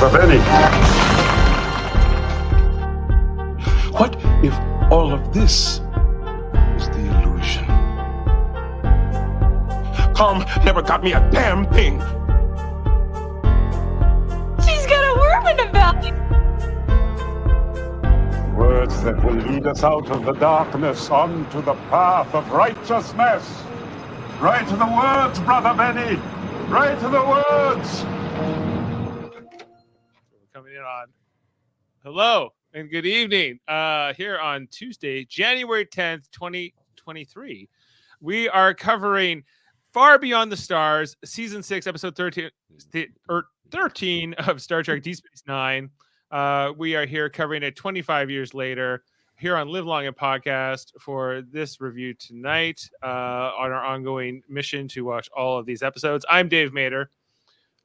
Brother Benny. What if all of this is the illusion? Tom never got me a damn thing. She's got a worm in her belly. Words that will lead us out of the darkness onto the path of righteousness. Right to the words, Brother Benny. Right to the words. Coming in on hello and good evening. Here on Tuesday, January 10th, 2023. We are covering Far Beyond the Stars, Season 6, Episode 13 of Star Trek DS9. We are here covering it 25 years later here on Live Long and Podcast for this review tonight on our ongoing mission to watch all of these episodes. I'm Dave Mader.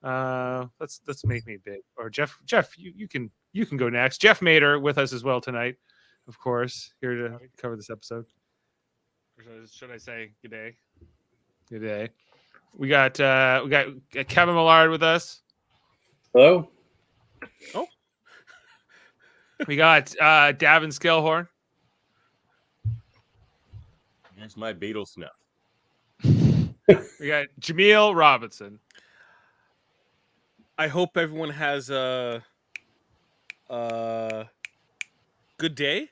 Let's make me big. Or Jeff, you can go next. Jeff Mader with us as well tonight, of course, here to cover this episode. Or should I say good day? Good day. We got Kevin Millard with us. Hello. Oh. We got Davan Skelhorn. Here's my Beatles snuff. We got Jaemeel Robinson. I hope everyone has a good day.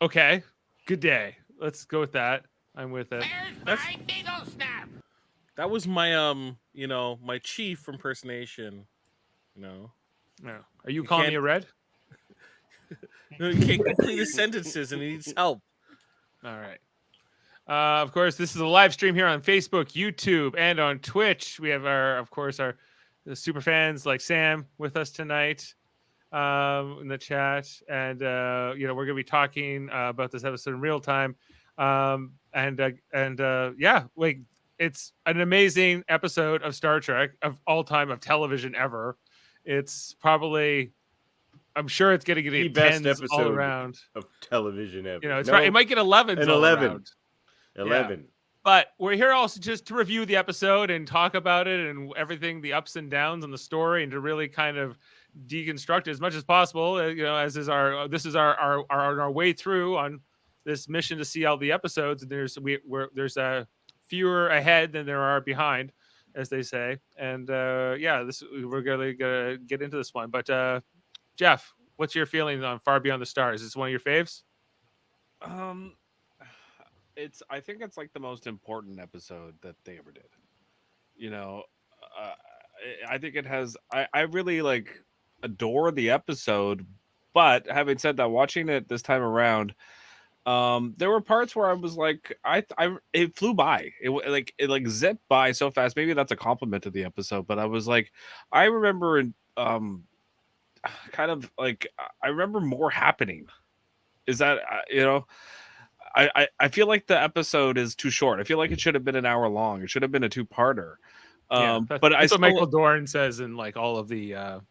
Okay. Good day. Let's go with that. I'm with it. Where's my Beatles snuff? That was my my chief impersonation. No. Are you calling me a red? No, you can't complete his sentences and he needs help. All right. Of course, this is a live stream here on Facebook, YouTube, and on Twitch. We have the super fans like Sam with us tonight in the chat, and we're going to be talking about this episode in real time. It's an amazing episode of Star Trek of all time of television ever. It's probably, I'm sure it's going to get the best episode all around of television ever. It might get 11. An 11. 11. Yeah. But we're here also just to review the episode and talk about it and everything, the ups and downs and the story, and to really kind of deconstruct it as much as possible. This is our way through on this mission to see all the episodes. And there's fewer ahead than there are behind, as they say. And we're gonna get into this one. But Jeff, what's your feelings on Far Beyond the Stars? Is this one of your faves? I think it's like the most important episode that they ever did. I think it has. I really adore the episode, but having said that, watching it this time around, there were parts where I was like, it flew by. It zipped by so fast. Maybe that's a compliment to the episode, but I was like, I remember I remember more happening. Is that I feel like the episode is too short. I feel like it should have been an hour long. It should have been a two-parter. But that's what Michael Dorn says in all of the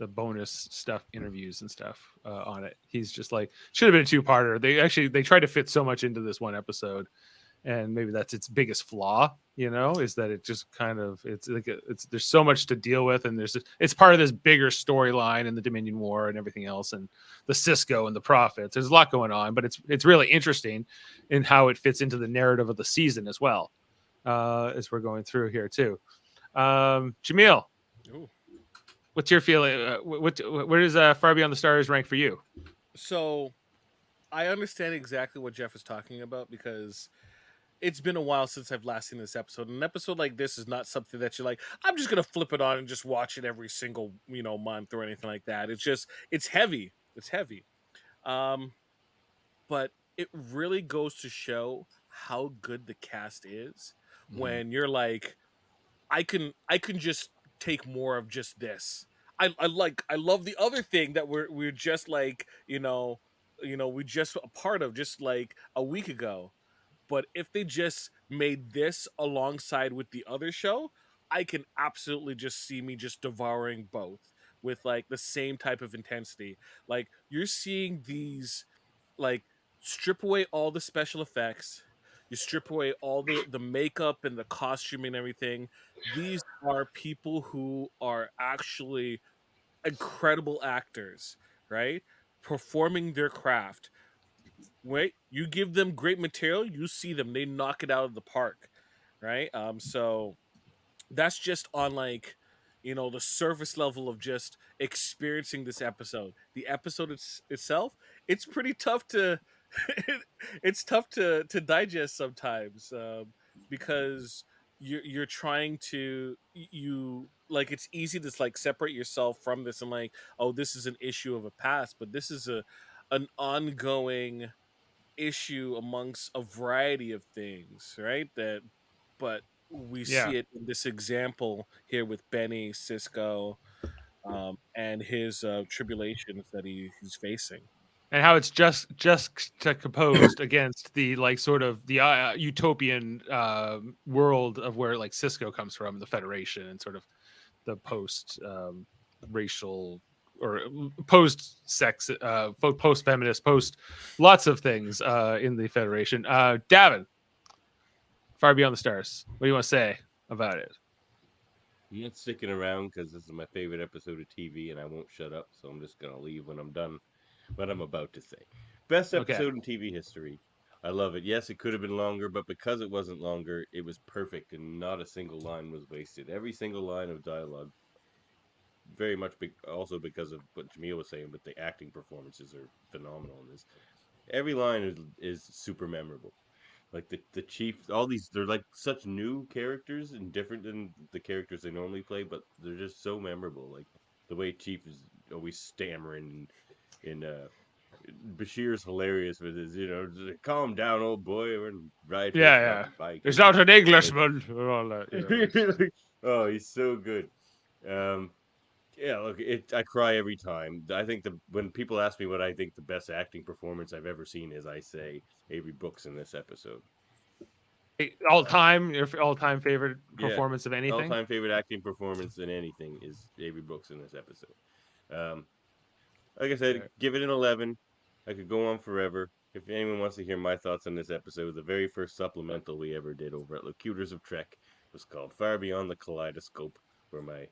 bonus stuff, interviews and stuff on it. He's just like, should have been a two-parter. They tried to fit so much into this one episode, and maybe that's its biggest flaw. Is that it just kind of there's so much to deal with, and it's part of this bigger storyline and the Dominion War and everything else, and the Cisco and the Prophets. There's a lot going on, but it's really interesting in how it fits into the narrative of the season as well, as we're going through here too. Jaemeel, what's your feeling? Where does Far Beyond the Stars rank for you? So, I understand exactly what Jeff is talking about, because it's been a while since I've last seen this episode. An episode like this is not something that you're like, I'm just going to flip it on and just watch it every single, month or anything like that. It's heavy. It's heavy. But it really goes to show how good the cast is when you're like, I can just take more of just this. I love the other thing that we're just we just a part of just like a week ago. But if they just made this alongside with the other show, I can absolutely just see me just devouring both with the same type of intensity. Like, you're seeing these strip away all the special effects. You strip away all the makeup and the costume and everything. These are people who are actually incredible actors, right? Performing their craft. Wait, you give them great material, you see them, they knock it out of the park, right? So that's just on like, the surface level of just experiencing this episode. The episode itself, it's pretty tough to it's tough to digest sometimes, because you're trying to, you like, it's easy to like separate yourself from this and like, oh, this is an issue of a past, but this is an ongoing issue amongst a variety of things, right? But we see it in this example here with Benny, Cisco, and his tribulations that he's facing, and how it's just composed against the like sort of the utopian world of where like Cisco comes from, the Federation, and sort of the post racial or post sex, post feminist, post lots of things in the Federation. Davan, Far Beyond the Stars. What do you want to say about it? I'm not sticking around because this is my favorite episode of TV, and I won't shut up. So I'm just gonna leave when I'm done. What I'm about to say. Best episode in TV history. I love it. Yes, it could have been longer, but because it wasn't longer, it was perfect, and not a single line was wasted. Every single line of dialogue. Very much also because of what Jaemeel was saying, but the acting performances are phenomenal in this. Every line is super memorable. Like the chief, all these, they're like such new characters and different than the characters they normally play, but they're just so memorable. Like the way Chief is always stammering, and Bashir's hilarious with his, calm down, old boy, we're riding bike. There's not an Englishman. All that, Oh, he's so good. Yeah, look, I cry every time. I think when people ask me what I think the best acting performance I've ever seen is, I say Avery Brooks in this episode. Your all-time favorite performance of anything? All-time favorite acting performance in anything is Avery Brooks in this episode. Like I said, give it an 11. I could go on forever. If anyone wants to hear my thoughts on this episode, the very first supplemental we ever did over at Locutors of Trek was called Far Beyond the Kaleidoscope, where my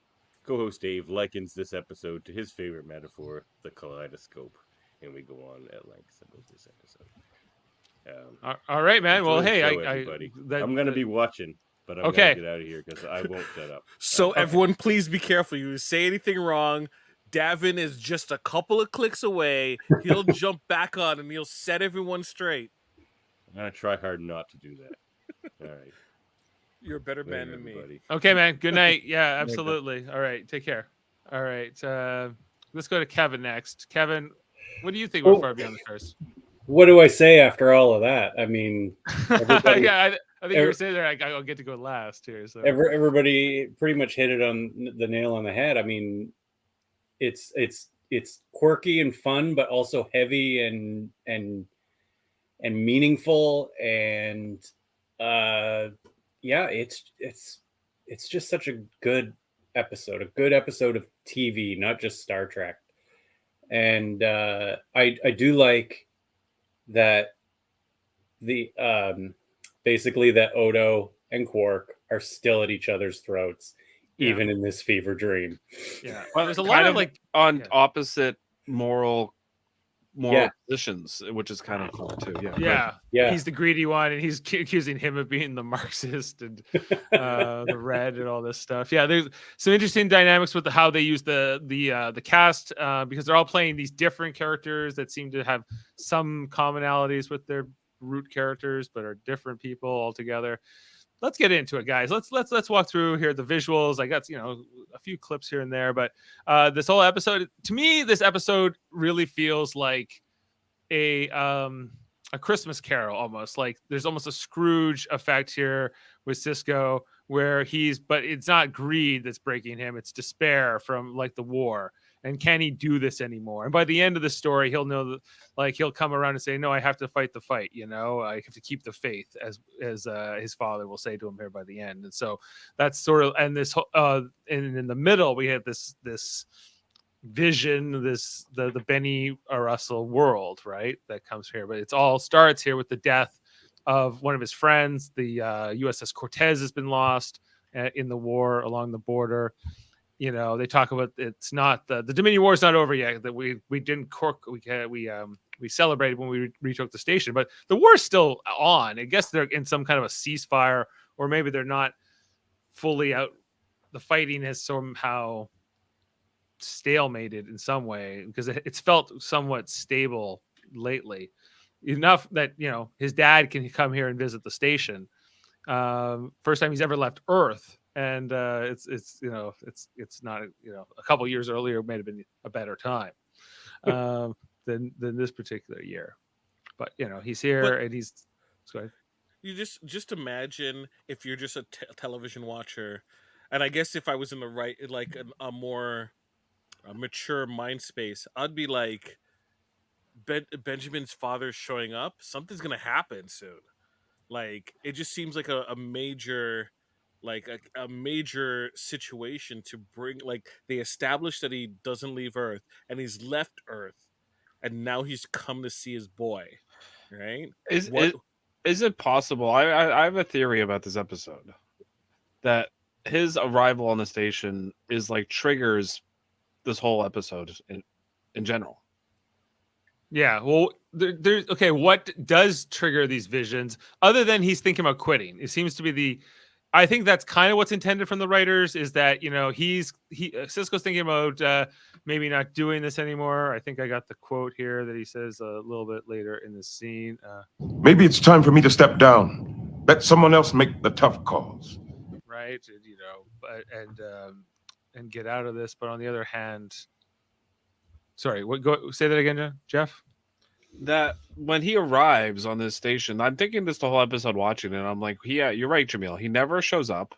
co-host Dave likens this episode to his favorite metaphor, the kaleidoscope, and we go on at length about this episode. All right, man. Well, hey, I'm going to be watching, but I'm going to get out of here because I won't shut up. So everyone, please be careful. You say anything wrong, Davan is just a couple of clicks away. He'll jump back on and he'll set everyone straight. I'm going to try hard not to do that. All right. You're a better man than me. Okay, man. Good night. Yeah, absolutely. All right. Take care. All right. Let's go to Kevin next. Kevin, what do you think about Far Beyond the Stars? What do I say after all of that? I mean, I think you were saying there. I'll get to go last here. So everybody pretty much hit it on the nail on the head. I mean, it's quirky and fun, but also heavy and meaningful, and it's just such a good episode of TV, not just Star Trek. And I do like that the basically that Odo and Quark are still at each other's throats, even in this fever dream. Yeah, well, there's a lot of like on opposite moral positions, which is kind of cool too. Yeah. He's the greedy one, and he's accusing him of being the Marxist and the red and all this stuff. Yeah, there's some interesting dynamics with how they use the cast, because they're all playing these different characters that seem to have some commonalities with their root characters, but are different people altogether. Let's get into it, guys. Let's walk through here the visuals. I got a few clips here and there, but this whole episode, to me, this episode really feels like a Christmas Carol almost. Like there's almost a Scrooge effect here with Cisco, where but it's not greed that's breaking him; it's despair from like the war. And can he do this anymore? And by the end of the story, he'll know that, like, he'll come around and say, "No, I have to fight the fight. I have to keep the faith," as his father will say to him here by the end. And so that's sort of, and this and in the middle we have this vision, the Benny Russell world, right, that comes here. But it all starts here with the death of one of his friends. The USS Cortez has been lost in the war along the border. You know, they talk about it's not the Dominion War is not over yet. That we didn't we celebrated when we retook the station, but the war is still on. I guess they're in some kind of a ceasefire, or maybe they're not fully out. The fighting has somehow stalemated in some way because it's felt somewhat stable lately, enough that his dad can come here and visit the station. First time he's ever left Earth, and it's not a couple years earlier might have been a better time than this particular year, but he's here and he's. Go ahead. You just imagine if you're just a television watcher, and I guess if I was in the right like a more mature mind space, I'd be like, Benjamin's father's showing up, something's gonna happen soon. Like it just seems like a major, like a major situation to bring. Like they established that he doesn't leave Earth and he's left Earth, and now he's come to see his boy, right? Is it possible? I have a theory about this episode that his arrival on the station is like triggers this whole episode in general. Yeah, well, there's okay. What does trigger these visions, other than he's thinking about quitting? It seems to be I think that's kind of what's intended from the writers, is that Sisko's thinking about maybe not doing this anymore. I think I got the quote here that he says a little bit later in the scene. Maybe it's time for me to step down. Let someone else make the tough calls. Right, and get out of this. But on the other hand. Sorry, say that again, Jeff? That when he arrives on this station, I'm thinking this the whole episode watching it, and I'm like, yeah, you're right, Jaemeel. He never shows up.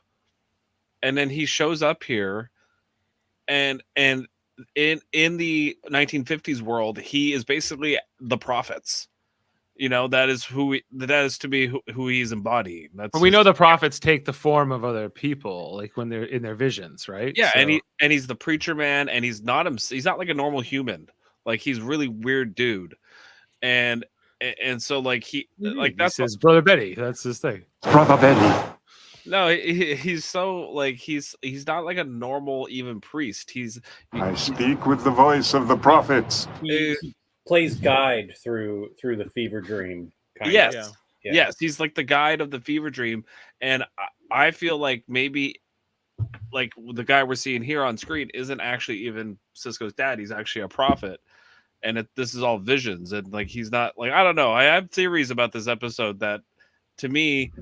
And then he shows up here, and in the 1950s world, he is basically the prophets. That is to be who he's embodying. But we know the prophets take the form of other people, like when they're in their visions, right? Yeah, so. and he's the preacher man, and he's not He's not like a normal human. Like he's really weird dude, and so like that's his brother Betty. That's his thing. Brother Betty. No, he's so like he's not like a normal even priest. I speak with the voice of the prophets. He plays guide through the fever dream. Yes. Yes, he's like the guide of the fever dream, and I feel like maybe like the guy we're seeing here on screen isn't actually even Sisko's dad. He's actually a prophet, and this is all visions, and like he's not like, I don't know. I have theories about this episode that to me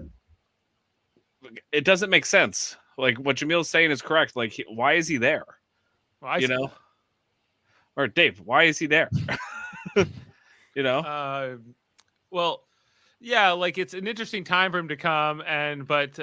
it doesn't make sense. Like what Jameel's saying is correct. Like why is he there? Well, or Dave, why is he there? Well, yeah, like it's an interesting time for him to come, but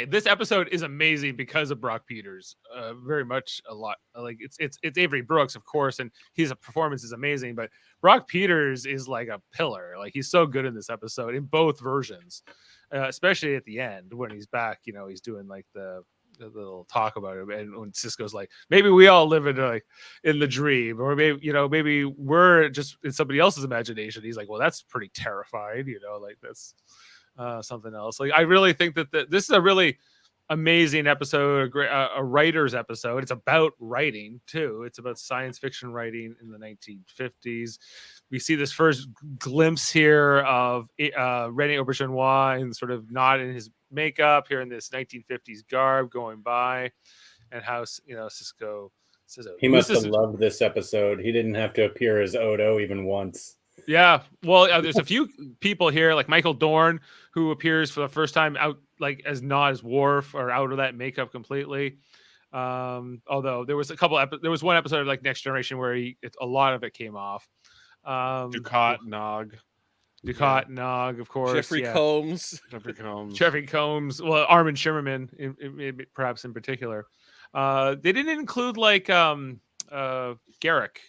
this episode is amazing because of Brock Peters, very much a lot. Like it's Avery Brooks, of course, and his performance is amazing, but Brock Peters is like a pillar. Like he's so good in this episode in both versions, especially at the end when he's back. He's doing like the little talk about it, and when Sisko's like, maybe we all live in the dream, or maybe we're just in somebody else's imagination. He's like, well, that's pretty terrifying, like that's something else. Like I really think that this is a really amazing episode, a writer's episode. It's about writing too. It's about science fiction writing in the 1950s. We see this first glimpse here of Rene Auberjonois and sort of not in his makeup here in this 1950s garb going by, and how Sisko says he must have loved this episode. He didn't have to appear as Odo even once. Yeah, well, there's a few people here like Michael Dorn, who appears for the first time out like as not as Worf or out of that makeup completely. Although there was there was one episode of like Next Generation where a lot of it came off. Dukat Nog, of course. Jeffrey Combs. Well, Armin Shimmerman, perhaps in particular. They didn't include like Garrick,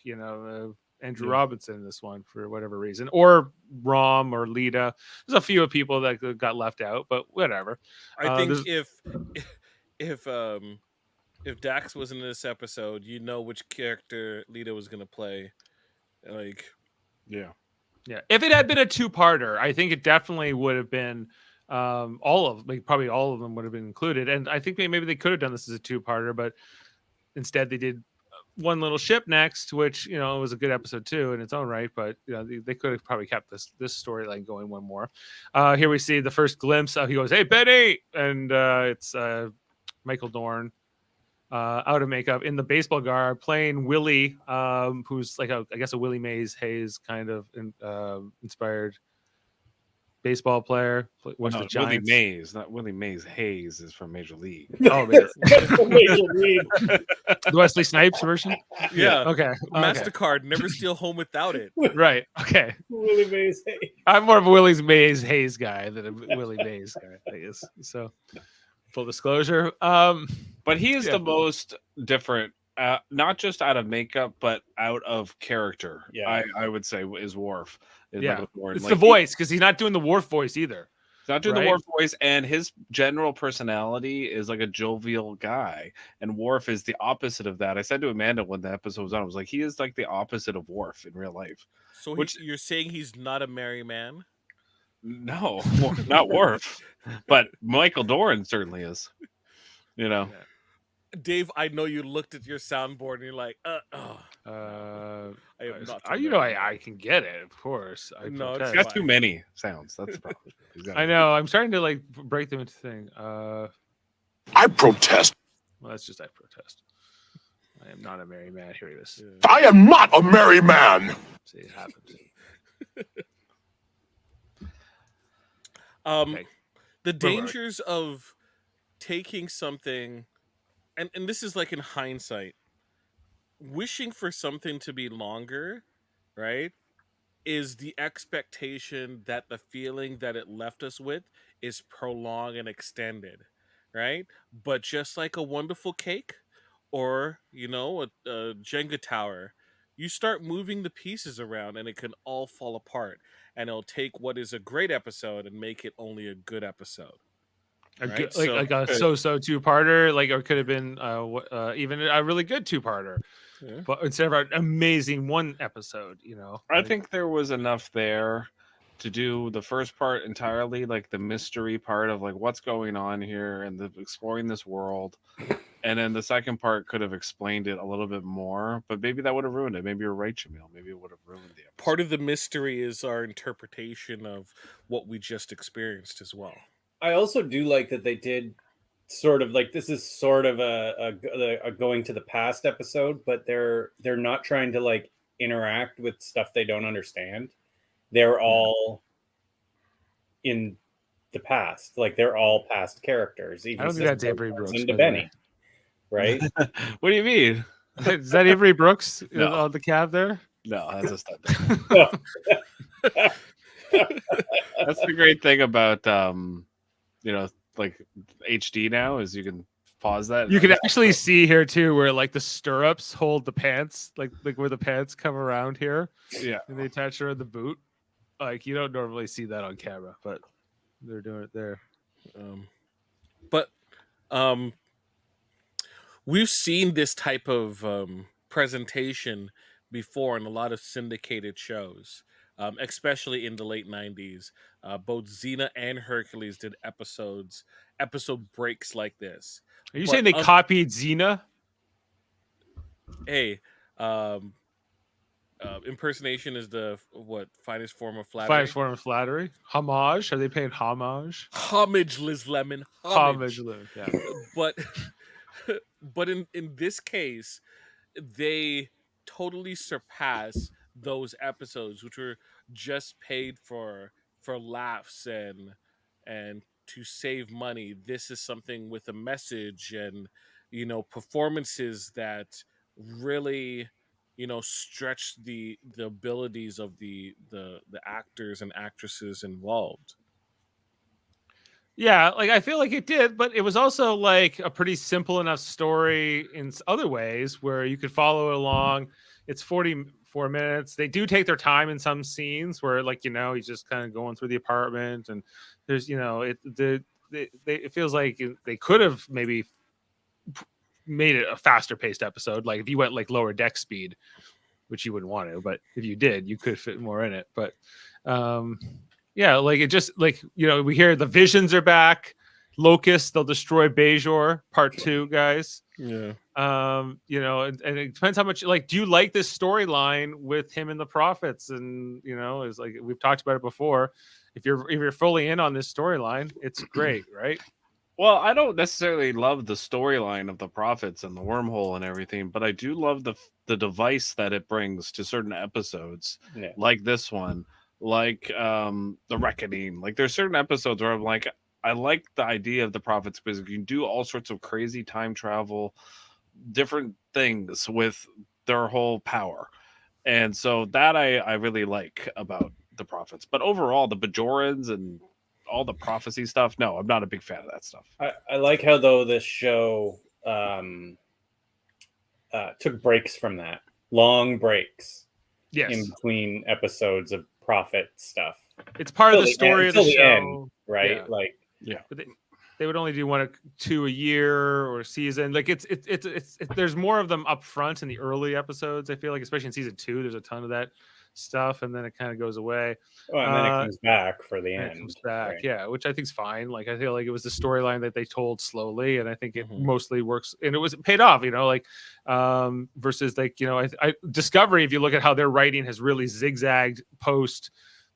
Andrew Robinson in this one for whatever reason, or Rom or Lita. There's a few people that got left out, but whatever. I think if Dax was in this episode, which character Lita was going to play. Like, yeah. Yeah, if it had been a two-parter, I think it definitely would have been probably all of them would have been included. And I think maybe they could have done this as a two-parter, but instead they did one little ship next, which was a good episode too in its own right. But they could have probably kept this storyline going one more. Here we see the first glimpse of he goes, "Hey Benny," and it's Michael Dorn. Out of makeup in the baseball garb, playing Willie, who's like I guess a Willie Mays Hayes kind of inspired baseball player. What's the Willie Mays, not Willie Mays Hayes, is from Major League. Oh, Major League. The Wesley Snipes version. Yeah. Okay. MasterCard, never steal home without it. Right. Okay. Willie Mays Hayes. I'm more of a Willie Mays Hayes guy than a Willie Mays guy, I guess. So, full disclosure. But he is the most different, not just out of makeup, but out of character. Yeah, I would say is Worf. Yeah, it's the voice, because he's not doing the Worf voice either. He's not doing the Worf voice, and his general personality is like a jovial guy. And Worf is the opposite of that. I said to Amanda when the episode was on, I was like, he is like the opposite of Worf in real life. So you're saying he's not a merry man? No, not Worf, but Michael Dorn certainly is. Dave, I know you looked at your soundboard and you're like, I am not. I can get it, of course. No, it's got too many sounds. That's the problem. I know. I'm starting to break them into things. I protest. Well, that's just I protest. I am not a merry man. Here it is. I am not a merry man. See, it happens. Okay. The dangers of taking something, and this is like in hindsight, wishing for something to be longer, right, is the expectation that the feeling that it left us with is prolonged and extended, right? But just like a wonderful cake or, a Jenga tower, you start moving the pieces around and it can all fall apart. And it'll take what is a great episode and make it only a good episode. Right? Like a so-so two-parter, or could have been even a really good two-parter. Yeah. But instead of an amazing one episode, I think there was enough there to do the first part entirely, like the mystery part of like what's going on here and exploring this world. And then the second part could have explained it a little bit more, but maybe that would have ruined it. Maybe you're right, Jaemeel. Maybe it would have ruined the episode. Part of the mystery is our interpretation of what we just experienced as well. I also do like that they did sort of like, this is sort of a going to the past episode, but they're not trying to like interact with stuff they don't understand. They're all in the past, like they're all past characters. Even I don't think that's Avery Brooks into Benny, right? What do you mean? Is that Avery Brooks No. on the cab there? No, that's a stunt. That's the great thing about like HD now is you can pause that. You can actually see here too where like the stirrups hold the pants, like where the pants come around here. Yeah, and they attach around the boot. Like you don't normally see that on camera, but they're doing it there. We've seen this type of presentation before in a lot of syndicated shows, especially in the late 90s. Both Xena and Hercules did episode breaks like this. Are you saying they copied Xena? Hey, impersonation is the finest form of flattery. Finest form of flattery. Homage? Are they paying homage? Homage, Liz Lemon. Homage, Liz. Yeah. But in this case, they totally surpass those episodes, which were just paid for laughs and to save money. This is something with a message and performances that really stretch the abilities of the actors and actresses involved. Yeah, like I feel like it did, but it was also like a pretty simple enough story in other ways where you could follow it along. It's 44 minutes. They do take their time in some scenes where he's just kind of going through the apartment and there's it feels like they could have maybe made it a faster paced episode. Like if you went like lower deck speed, which you wouldn't want to, but if you did, you could fit more in it. But yeah, like it just like, you know, we hear the visions are back. Locust, they'll destroy Bajor, part 2, guys. Yeah. You know, and it depends how much, like, do you like this storyline with him and the prophets? And, you know, it's like we've talked about it before. If you're fully in on this storyline, it's great, right? Well, I don't necessarily love the storyline of the prophets and the wormhole and everything, but I do love the device that it brings to certain episodes, like this one, like the Reckoning. Like there's certain episodes where I'm like, I like the idea of the prophets because you can do all sorts of crazy time travel, different things with their whole power. And so that I really like about the prophets. But overall, the Bajorans and all the prophecy stuff, no, I'm not a big fan of that stuff. I like how, though, this show took breaks from that. Long breaks in between episodes of prophet stuff. It's part of the story of the show. End, right? Yeah. Like, But they would only do 1 or 2 a year or season. Like it's there's more of them up front in the early episodes. I feel like, especially in season 2, there's a ton of that stuff, and then it kind of goes away. Well, and then it comes back for the end. It comes back, right? yeah, which I think is fine. Like I feel like it was the storyline that they told slowly, and I think it mostly works, and it paid off. You know, like versus like, you know, I Discovery. If you look at how their writing has really zigzagged post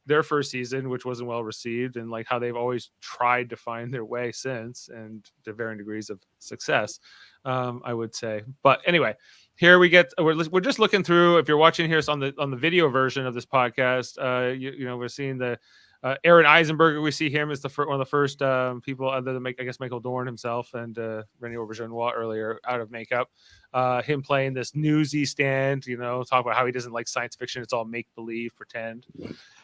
their first season, which wasn't well received, and like how they've always tried to find their way since, and to varying degrees of success, I would say. But anyway, here we get, we're just looking through. If you're watching here on the video version of this podcast, you know, we're seeing the Aaron Eisenberger. We see him as one of the first people, other than I guess Michael Dorn himself and Rene Auberjonois earlier, out of makeup. Him playing this newsy stand, you know, talk about how he doesn't like science fiction. It's all make believe, pretend.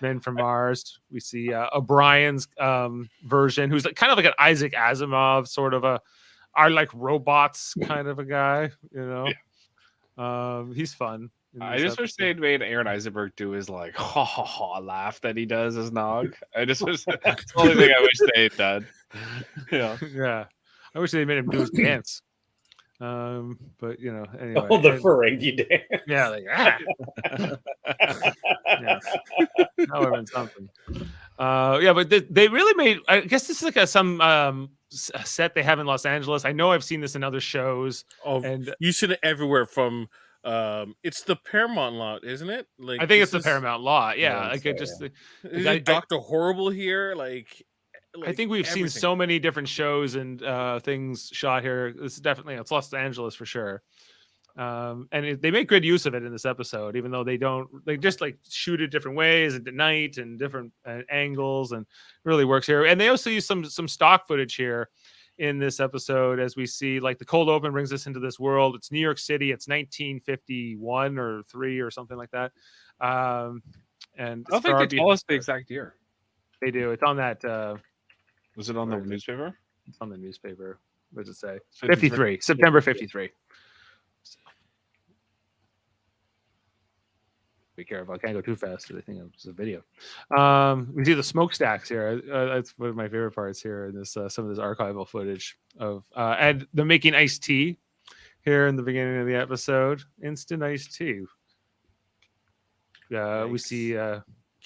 Men from Mars. We see O'Brien's version, who's kind of like an Isaac Asimov, sort of I like robots kind of a guy, you know. Yeah. He's fun. I just wish they'd made Aaron Eisenberg do his like ha ha ha laugh that he does as Nog. I just wish that's the only thing I wish they had done. Yeah. I wish they made him do his dance. But you know, anyway. Oh, the Ferengi dance. Yeah, like yeah, that would have been something. Yeah, but they really made. I guess this is like some set they have in Los Angeles. I know I've seen this in other shows. Oh, and you see it everywhere from. It's the Paramount lot, isn't it? Like I think it's the Paramount lot. Yeah, like it just. Is Dr. Horrible here? Like I think we've seen so many different shows and things shot here. This is definitely, it's Los Angeles for sure. And they make good use of it in this episode, even though they just like shoot it different ways and at night and different angles, and really works here. And they also use some stock footage here in this episode, as we see like the cold open brings us into this world. It's New York City. It's 1951 or 3 or something like that. And I don't think they tell us the exact year. They do. It's on that. Was it on the newspaper? It's on the newspaper. What does it say? 53. September 53. Be careful. I can't go too fast. I think it's a video. We see the smokestacks here. That's one of my favorite parts here in this. Some of this archival footage of and they're making iced tea here in the beginning of the episode. Instant iced tea. We see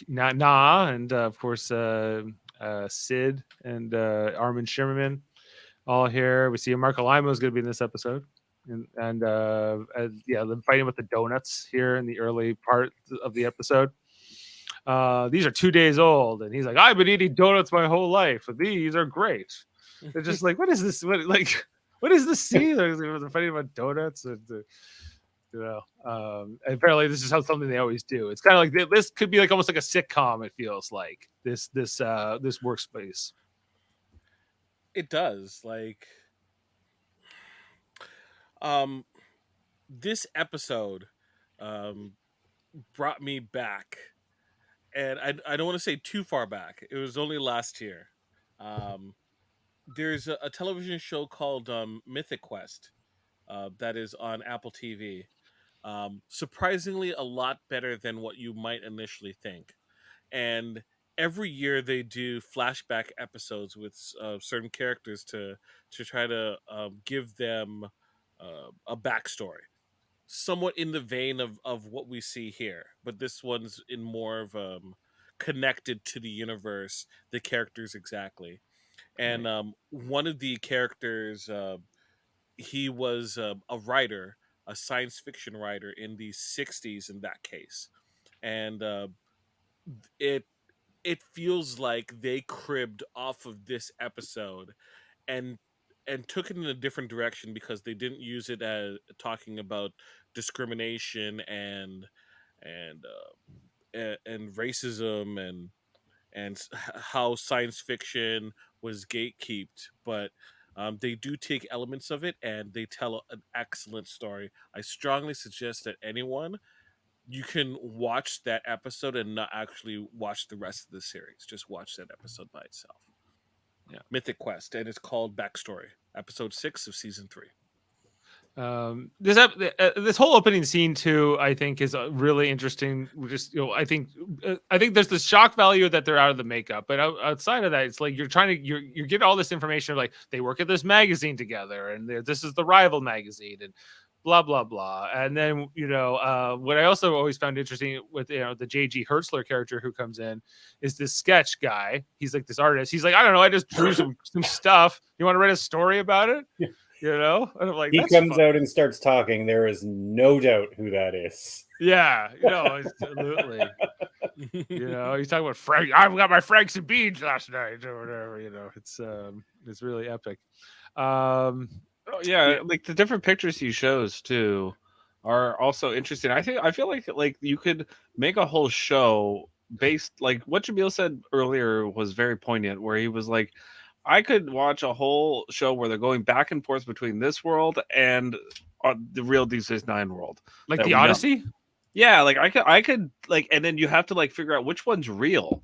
Na and of course Sid and Armin Shimmerman all here. We see Marco Limo is going to be in this episode. And them fighting with the donuts here in the early part of the episode. These are 2 days old, and he's like, "I've been eating donuts my whole life. But these are great." They're just like, "What is this? What is this scene?" They're fighting about donuts, and apparently this is something they always do. It's kind of like this could be like almost like a sitcom. It feels like this workspace. It does like. This episode brought me back, and I don't want to say too far back. It was only last year. There's a television show called Mythic Quest that is on Apple TV. Surprisingly, a lot better than what you might initially think. And every year they do flashback episodes with certain characters to try to give them a backstory. somewhat in the vein of what we see here, but this one's in more of connected to the universe, the characters exactly. And one of the characters, he was a writer, a science fiction writer in the 60s in that case. And it it feels like they cribbed off of this episode and took it in a different direction because they didn't use it as talking about discrimination and racism and how science fiction was gatekept, but they do take elements of it and they tell an excellent story. I strongly suggest that anyone, you can watch that episode and not actually watch the rest of the series. Just watch that episode by itself. Yeah, Mythic Quest, and it's called Backstory, episode 6 of season 3. This whole opening scene too, I think, is really interesting. Just I think there's the shock value that they're out of the makeup, but outside of that, it's like you're getting all this information of like they work at this magazine together, and this is the rival magazine, and blah blah blah. And then what I also always found interesting with the J.G. Hertzler character who comes in is this sketch guy. He's like this artist. He's like, I don't know, I just drew some stuff. You want to write a story about it? And I'm like, he comes out and starts talking. There is no doubt who that is. Yeah, absolutely. He's talking about Frank. I got my Franks and beans last night, or whatever. It's really epic. Like the different pictures he shows too are also interesting. I feel like you could make a whole show based, like what Jaemeel said earlier was very poignant, where he was like, I could watch a whole show where they're going back and forth between this world and the real DS9 world, like the Odyssey. Yeah, like I could like, and then you have to like figure out which one's real,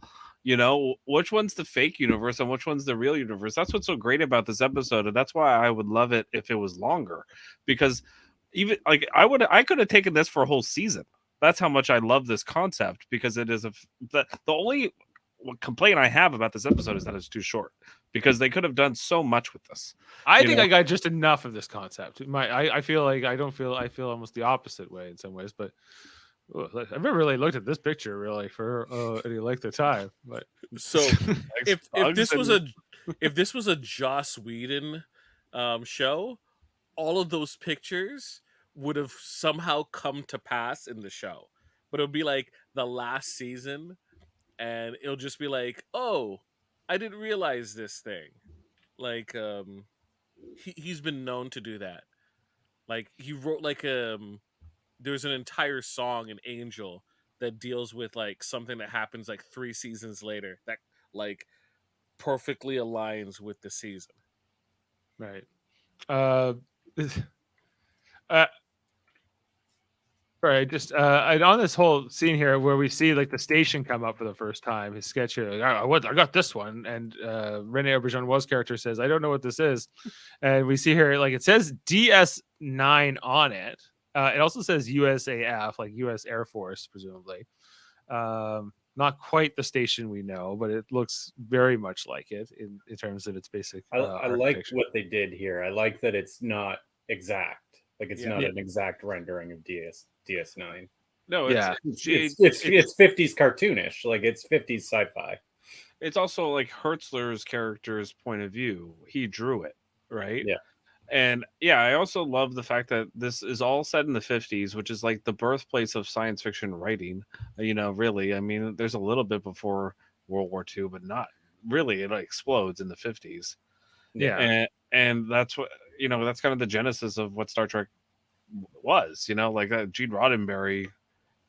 which one's the fake universe and which one's the real universe. That's what's so great about this episode, and that's why I would love it if it was longer, because even like I could have taken this for a whole season. That's how much I love this concept, because it is the only complaint I have about this episode is that it's too short, because they could have done so much with this. I think I got just enough of this concept. I feel like I feel almost the opposite way in some ways, but I've never really looked at this picture really for any length of time. But so if this was a Joss Whedon show, all of those pictures would have somehow come to pass in the show, but it would be like the last season. And it'll just be like, oh, I didn't realize this thing. Like, he's been known to do that. Like, he wrote like there's an entire song in Angel that deals with like something that happens like 3 seasons later that like perfectly aligns with the season. Right. Right, just and on this whole scene here where we see like the station come up for the first time, his sketch here, like, I got this one, and Rene Auberjonois' character says, I don't know what this is, and we see here like it says DS9 on it. It also says USAF, like U.S. Air Force, presumably. Not quite the station we know, but it looks very much like it in terms of its basic. I like what they did here. I like that it's not exact. Like it's not an exact rendering of DS9. No, it's 50s cartoonish. Like it's 50s sci-fi. It's also like Hertzler's character's point of view. He drew it, right? Yeah. And yeah, I also love the fact that this is all set in the 50s, which is like the birthplace of science fiction writing. Really. I mean, there's a little bit before World War II, but not really. It like explodes in the 50s. Yeah. And that's what, that's kind of the genesis of what Star Trek was, like Gene Roddenberry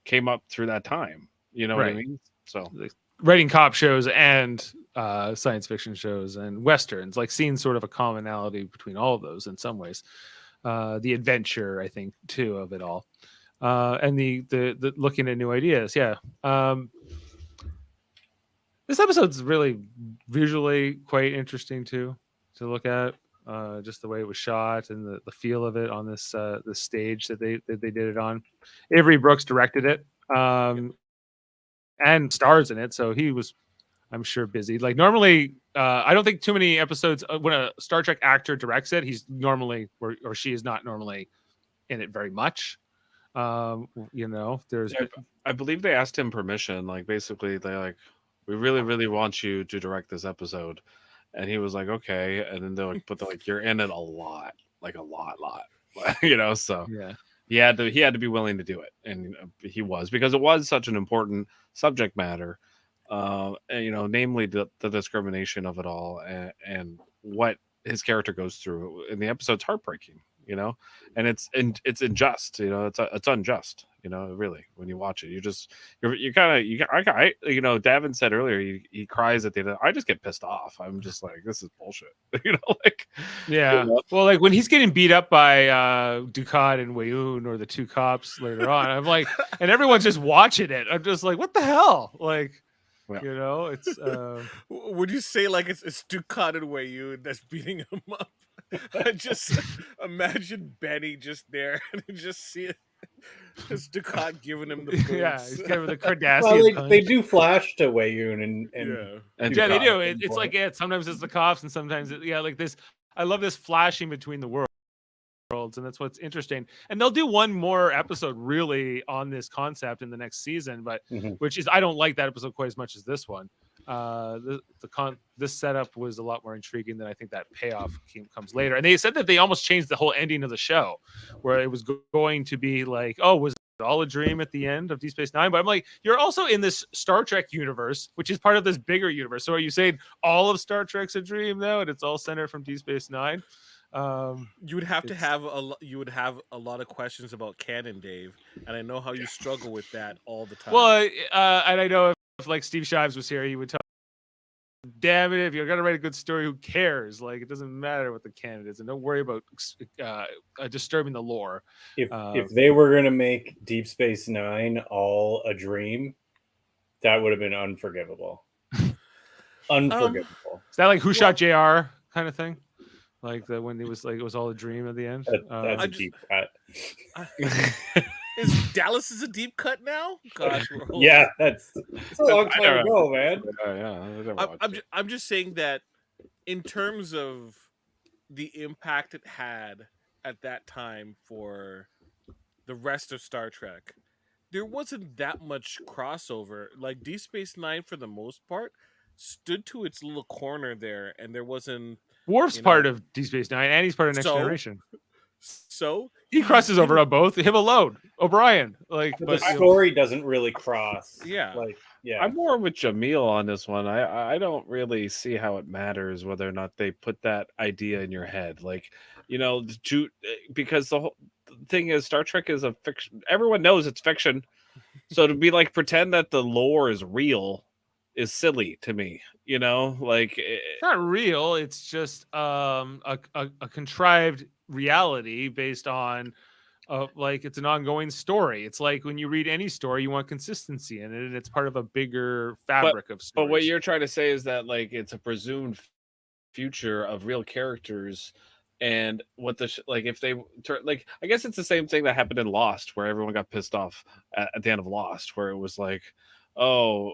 came up through that time. You know what I mean? So writing cop shows and science fiction shows and westerns, like seeing sort of a commonality between all of those in some ways. The adventure, I think, too, of it all, and the looking at new ideas. Yeah, this episode's really visually quite interesting too to look at. Just the way it was shot and the feel of it on this the stage that they did it on. Avery Brooks directed it. And stars in it, so he was, I'm sure, busy. Like normally, I don't think too many episodes when a Star Trek actor directs it, he's normally or she is not normally in it very much. There's I believe they asked him permission. Like basically, they like, we really, really want you to direct this episode, and he was like, okay. And then they're like, but they're like, you're in it a lot, like a lot. So yeah. he had to be willing to do it, and he was, because it was such an important subject matter, and, namely the discrimination of it all, and what his character goes through in the episode's heartbreaking, and it's unjust, it's unjust, really, when you watch it, you're kind of, Davan said earlier, he cries at the end. I just get pissed off. I'm just like, this is bullshit, like, yeah. Well, like when he's getting beat up by Dukat and Wayoon, or the two cops later on, I'm like, and everyone's just watching it. I'm just like, what the hell, like. Yeah. It's would you say like it's Dukat and Wayoon that's beating him up? I just imagine Benny just there and just see it. It's Dukat giving him the boots. Yeah, he's giving the Cardassian Well, punch. they do flash to Wayoon and yeah, they do. It's like sometimes it's the cops, and sometimes like this. I love this flashing between the worlds, and that's what's interesting. And they'll do one more episode really on this concept in the next season, but which is, I don't like that episode quite as much as this one. This setup was a lot more intriguing than I think that payoff comes later. And they said that they almost changed the whole ending of the show, where it was going to be like, oh, was it all a dream at the end of Deep Space Nine? But I'm like, you're also in this Star Trek universe, which is part of this bigger universe. So are you saying all of Star Trek's a dream now, and it's all centered from Deep Space Nine? You would have a lot of questions about canon, Dave, and I know how you struggle with that all the time. Well, and I know if like Steve Shives was here, he would tell, damn it, if you're gonna write a good story, who cares? Like, it doesn't matter what the canon is, and don't worry about disturbing the lore. If they were gonna make Deep Space Nine all a dream, that would have been unforgivable. Unforgivable. Is that like Who Shot JR kind of thing? Like when it was all a dream at the end. That's a deep cut. Is Dallas is a deep cut now? Gosh, yeah, that's a long time ago, man. I'm just saying that in terms of the impact it had at that time for the rest of Star Trek, there wasn't that much crossover. Like Deep Space Nine, for the most part, stood to its little corner there, and there wasn't. Worf's part of Deep Space Nine, and he's part of Next Generation. So he crosses over on both. Him alone, O'Brien. Like, but the story doesn't really cross. Yeah, I'm more with Jaemeel on this one. I don't really see how it matters whether or not they put that idea in your head. Like, because the whole thing is, Star Trek is a fiction. Everyone knows it's fiction, so to be like pretend that the lore is real is silly to me. Like it's not real. It's just a contrived reality based on like it's an ongoing story. It's like when you read any story, you want consistency in it, and it's part of a bigger fabric of stories. But what you're trying to say is that like it's a presumed future of real characters, and what like if they like, I guess it's the same thing that happened in Lost, where everyone got pissed off at the end of Lost, where it was like, oh,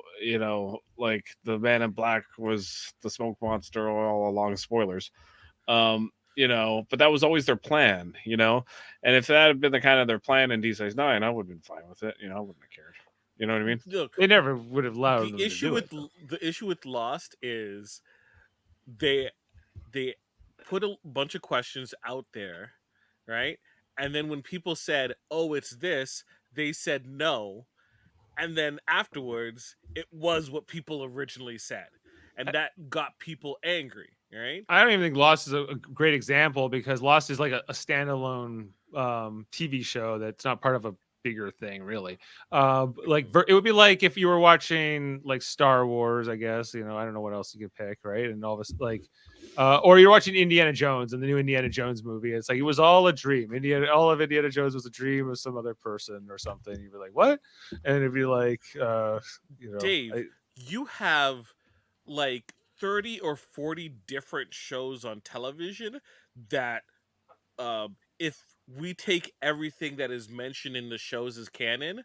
like the man in black was the smoke monster all along. Spoilers. But that was always their plan, and if that had been the kind of their plan in D6 9, I would have been fine with it. I wouldn't have cared. You know what I mean? Look, they never would have allowed the issue with Lost is they put a bunch of questions out there, right? And then when people said, "Oh, it's this," they said no. And then afterwards, it was what people originally said. And that got people angry, right? I don't even think Lost is a great example, because Lost is like a standalone TV show that's not part of a bigger thing, really. Like it would be like if you were watching like Star Wars, I guess. I don't know what else you could pick, right? And all this, like, or you're watching Indiana Jones and the new Indiana Jones movie. It's like it was all a dream. All of Indiana Jones was a dream of some other person or something. You'd be like, what? And it'd be like, Dave, you have like 30 or 40 different shows on television that, if we take everything that is mentioned in the shows as canon,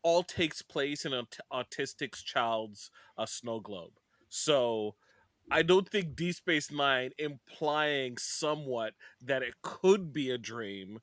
all takes place in an autistic child's snow globe. So I don't think Deep Space Nine implying somewhat that it could be a dream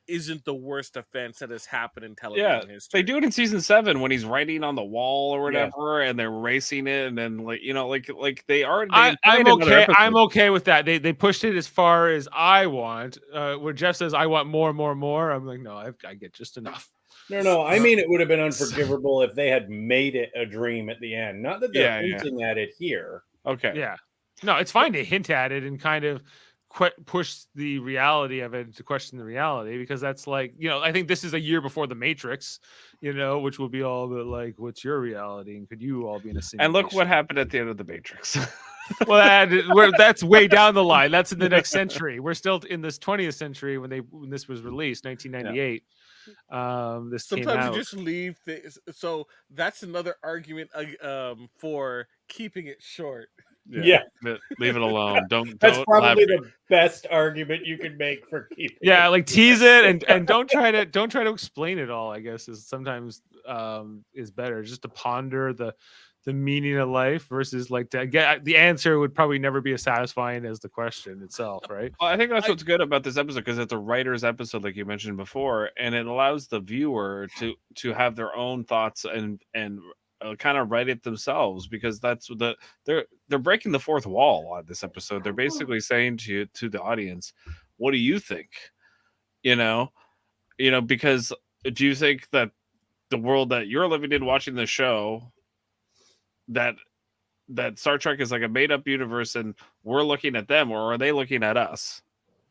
isn't the worst offense that has happened in television history. They do it in season 7 when he's writing on the wall or whatever, and they're racing it, and then like they are. I'm okay. I'm okay with that. They pushed it as far as I want. Where Jeff says I want more. I'm like, no, I get just enough. No. I mean, it would have been unforgivable if they had made it a dream at the end. Not that they're hinting at it here. Okay. Yeah. No, it's fine to hint at it and kind of push the reality of it to question the reality, because that's like, I think this is a year before the Matrix, which will be all about like, what's your reality and could you all be in a simulation? And look what happened at the end of the Matrix. Well, that's way down the line. That's in the next century. We're still in this 20th century when this was released, 1998. This sometimes you just leave things. So that's another argument for keeping it short. Yeah. Leave it alone. That's probably the best argument you can make for keeping. Yeah, like tease it and don't try to explain it all. I guess is sometimes is better just to ponder the meaning of life versus like to get the answer would probably never be as satisfying as the question itself, right? Well, I think that's what's good about this episode, because it's a writer's episode, like you mentioned before, and it allows the viewer to have their own thoughts and kind of write it themselves, because that's they're breaking the fourth wall on this episode. They're basically saying to the audience, what do you think? Because do you think that the world that you're living in watching the show, that Star Trek is like a made up universe and we're looking at them, or are they looking at us?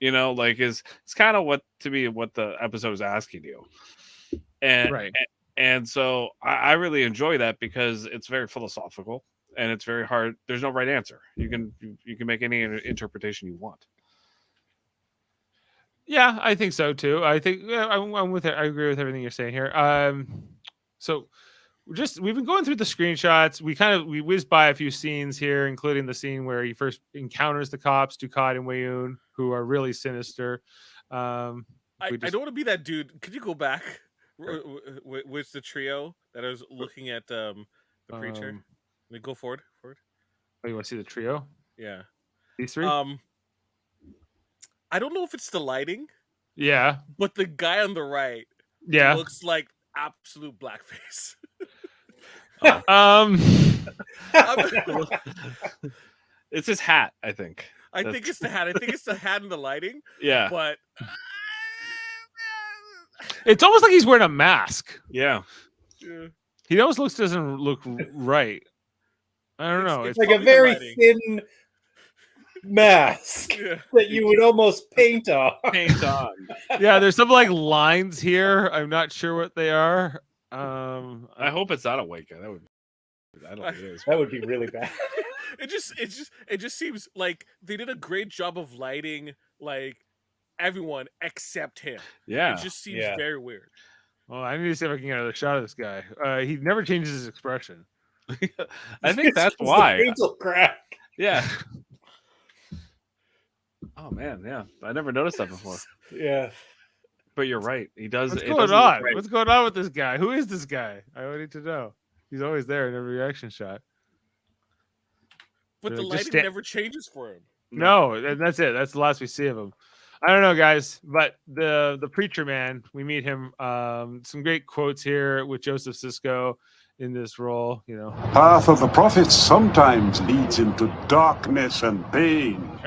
It's kind of what the episode is asking you. And right. And so I really enjoy that, because it's very philosophical and it's very hard. There's no right answer. You can make any interpretation you want. Yeah, I think so too. I think I'm with it. I agree with everything you're saying here. So we've been going through the screenshots. We whizzed by a few scenes here, including the scene where he first encounters the cops, Dukat and Wayoon, who are really sinister. I don't want to be that dude. Could you go back? With the trio that I was looking at the preacher. Let me go forward. Oh, you want to see the trio? Yeah. These three? I don't know if it's the lighting. Yeah. But the guy on the right looks like absolute blackface. It's his hat, I think. I think it's the hat. I think it's the hat and the lighting. Yeah. But it's almost like he's wearing a mask. Yeah. He almost doesn't look right. I don't know. It's like a very thin mask that you would almost paint on. Yeah, there's some like lines here. I'm not sure what they are. I hope it's not a Wake. I don't think it is. That would be really bad. It just seems like they did a great job of lighting like everyone except him. Yeah. It just seems very weird. Well, I need to see if I can get another shot of this guy. He never changes his expression. I think that's why. Painful crack. Yeah. Oh man, yeah. I never noticed that before. Yeah. But you're right. He does. What's going on? What's going on with this guy? Who is this guy? I need to know. He's always there in every reaction shot. But the lighting never changes for him. No, and that's it. That's the last we see of him. I don't know, guys, but the preacher man, we meet him. Some great quotes here with Joseph Sisko in this role. Path of the prophets sometimes leads into darkness and pain.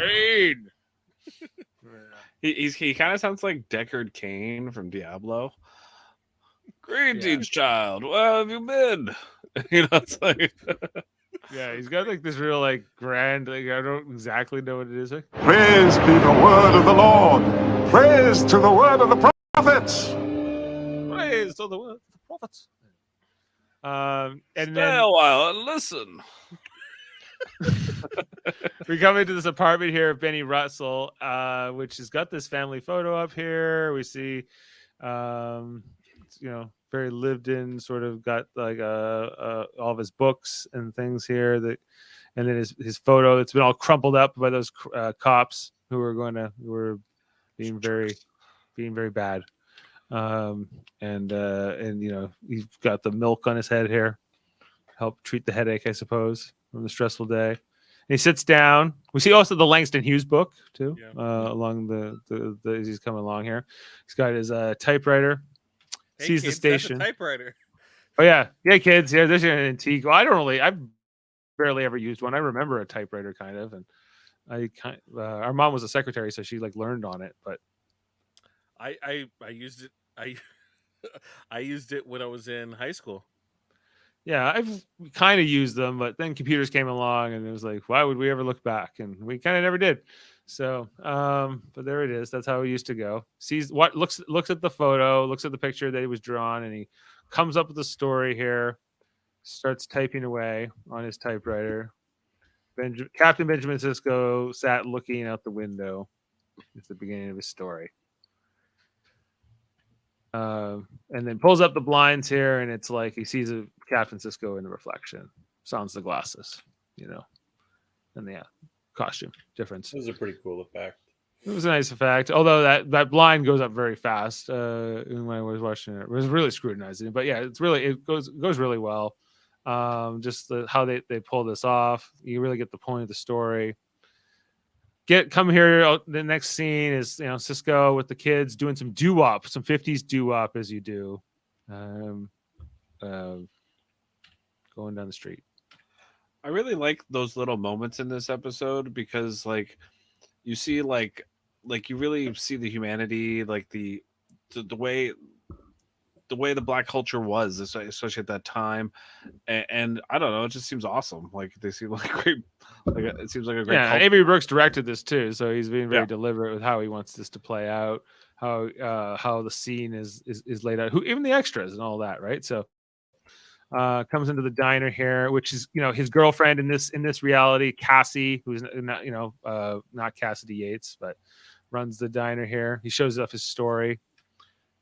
He kind of sounds like Deckard Cain from Diablo. Greetings, child. Where have you been? It's like. Yeah, he's got like this real like grand. Like, I don't exactly know what it is. Like, praise be the word of the Lord. Praise to the word of the prophets. Praise to the word of the prophets. And stay a while and listen. We come into this apartment here of Benny Russell, which has got this family photo up here. We see, very lived in, sort of got like all of his books and things here, and then his photo that's been all crumpled up by those cops who were being very bad. And he's got the milk on his head here, help treat the headache, I suppose, from the stressful day. He sits down. We see also the Langston Hughes book too, Yeah. along the as he's coming along here. He's got his typewriter. Hey, Sees kids, the station. That's a typewriter. Oh yeah, kids. Yeah, there's an antique. Well, I've barely ever used one. I remember a typewriter kind of, and our mom was a secretary, so she like learned on it. But I used it. I used it when I was in high school. yeah, I've kind of used them, but then computers came along, and it was like, why would we ever look back? And we kind of never did. So, but there it is. That's how it used to go. Sees what looks at the photo, looks at the picture that he was drawn, and he comes up with a story here. Starts typing away on his typewriter. Captain Benjamin Sisko sat looking out the window. It's the beginning of his story. And then pulls up the blinds here, and it's like he sees a Captain Sisko in the reflection. Sans the glasses, and the costume difference. It was a pretty cool effect. It was a nice effect, although that blind goes up very fast. When I was watching it was really scrutinizing. But yeah, it goes really well. Just how they pull this off. You really get the point of the story. Come here. The next scene is Sisko with the kids doing some doo-wop, some 50s doo-wop as you do, going down the street. I really like those little moments in this episode because like you see like you really see the humanity, like the way the black culture was, especially at that time, and I don't know, it just seems awesome. Like they seem like great, it seems like a great. Yeah, culture. Avery Brooks directed this too, so he's being very deliberate with how he wants this to play out, how the scene is laid out, even the extras and all that, right? So, comes into the diner here, which is his girlfriend in this reality, Cassie, who's not Cassidy Yates, but runs the diner here. He shows off his story.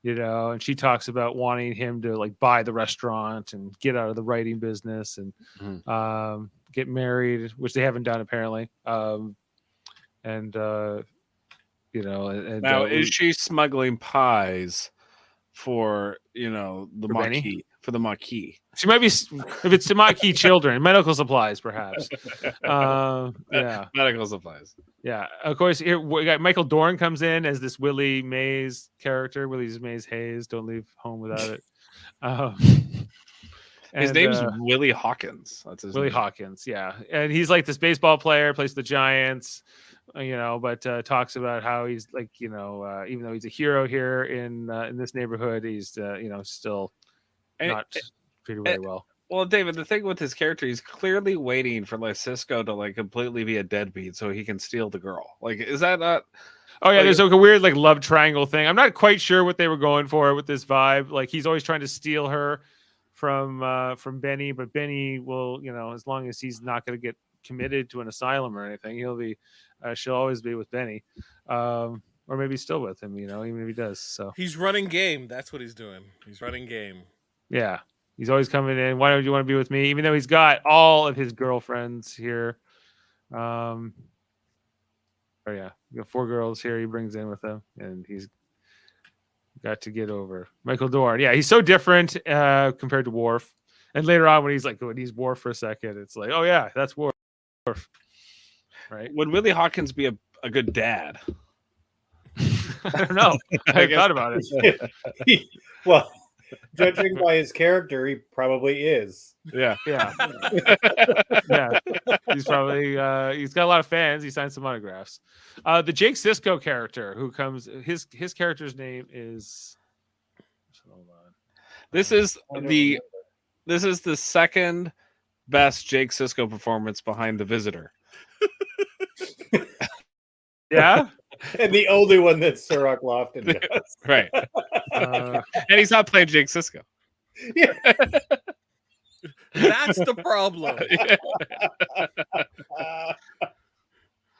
And she talks about wanting him to like buy the restaurant and get out of the writing business and get married, which they haven't done apparently. And now is she smuggling pies for the Maquis? For the Maquis, she might be. If it's to Maquis children, medical supplies, perhaps. Yeah, medical supplies. Yeah, of course. Here we got Michael Dorn comes in as this Willie Mays character. Willie Mays Hayes. Don't leave home without it. His name's Willie Hawkins. That's his Willie name. Hawkins. Yeah, and he's like this baseball player, plays the Giants. But talks about how he's like, even though he's a hero here in this neighborhood, he's still not treated very well. Well, David, the thing with his character, he's clearly waiting for like Sisko to like completely be a deadbeat so he can steal the girl. Like, is that not? Oh yeah, there's like a weird like love triangle thing. I'm not quite sure what they were going for with this vibe. Like he's always trying to steal her from Benny, but Benny will, as long as he's not going to get committed to an asylum or anything, she'll always be with Benny, or maybe still with him. Even if he does. So he's running game. That's what he's doing. He's running game. Yeah. He's always coming in. Why don't you want to be with me? Even though he's got all of his girlfriends here. You got 4 girls here he brings in with him, and he's got to get over Michael Dorn. Yeah, he's so different compared to Worf. And later on, when he's Worf for a second, it's like, oh yeah, that's Worf. Right? Would Willie Hawkins be a good dad? I don't know. I thought about it. Well, judging by his character, he probably is. Yeah. Yeah. He's probably he's got a lot of fans. He signed some autographs. The Jake Sisko character who comes, his character's name is. Hold on. This is the second best Jake Sisko performance behind The Visitor. Yeah. And the only one that Sirach Lofton does. Right. And he's not playing Jake Sisko. Yeah. That's the problem. I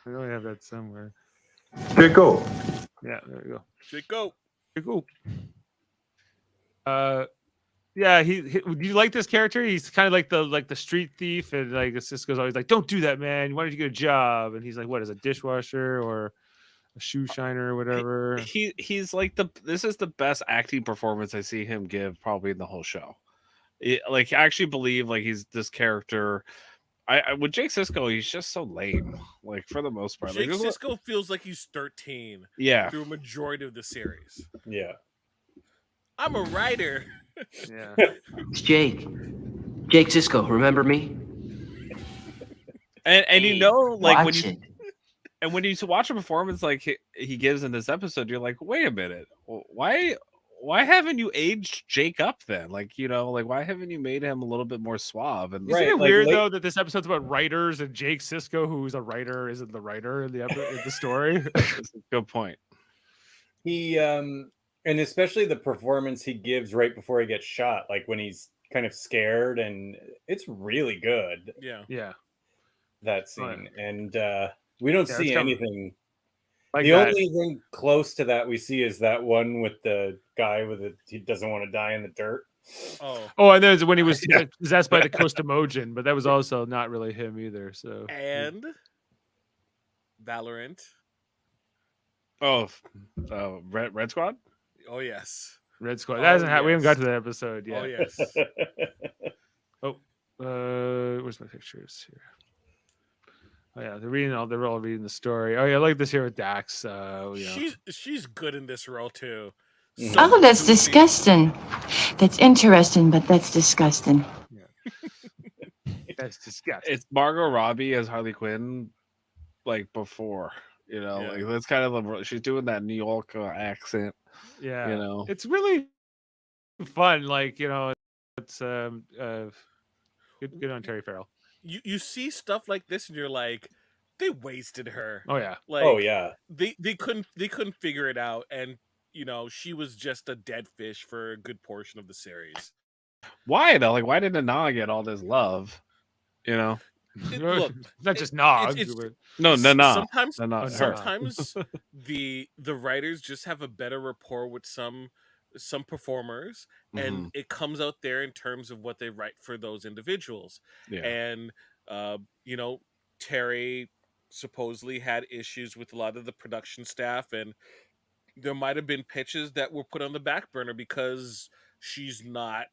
really have that somewhere. Chico. Yeah, there we go. Chico. Yeah, do you like this character? He's kind of like the street thief, and like Sisko's always like, "Don't do that, man. Why don't you get a job?" And he's like, "What is a dishwasher or a shoe shiner or whatever?" He's like this is the best acting performance I see him give probably in the whole show. I actually believe like he's this character I with Jake Sisko, he's just so lame. Like for the most part, Jake like, Sisko feels like he's 13. Yeah. Through a majority of the series. Yeah. I'm a writer. Yeah. It's Jake. Jake Sisko, remember me? And you know, like when Watch you it. and when you watch a performance like he gives in this episode, you're like, wait a minute, why haven't you aged Jake up then? Like, you know, like why haven't you made him a little bit more suave? And Isn't it weird though that this episode's about writers and Jake Sisko, who's a writer, isn't the writer in the story? That's a good point. He and especially the performance he gives right before he gets shot, like when he's kind of scared, and it's really good. Yeah. That scene. And we don't see anything. Like the that. only thing close to that we see is that one with the guy he doesn't want to die in the dirt. Oh, and there's when he was possessed by the Costamojin, but that was also not really him either. So And Valorant. Oh, Red Squad. Oh yes, Red Squad. That hasn't we haven't got to that episode yet. Oh yes. Where's my pictures here? Oh yeah, they're all reading the story. Oh yeah, I like this here with Dax. She's good in this role too. Mm-hmm. Oh, that's disgusting. That's interesting, but that's disgusting. That's disgusting. It's Margot Robbie as Harley Quinn, like before. You know, like that's kind of she's doing that New York accent. Yeah, you know, it's really fun. Like it's good on Terry Farrell. You see stuff like this and you're like, they wasted her. Oh yeah. Like, oh yeah. They couldn't figure it out, and she was just a dead fish for a good portion of the series. Why though? Like, why did Nana get all this love? You know, Look, not just Nog. No. Sometimes, her. the writers just have a better rapport with some performers, and it comes out there in terms of what they write for those individuals. Yeah. And Terry supposedly had issues with a lot of the production staff, and there might have been pitches that were put on the back burner because she's not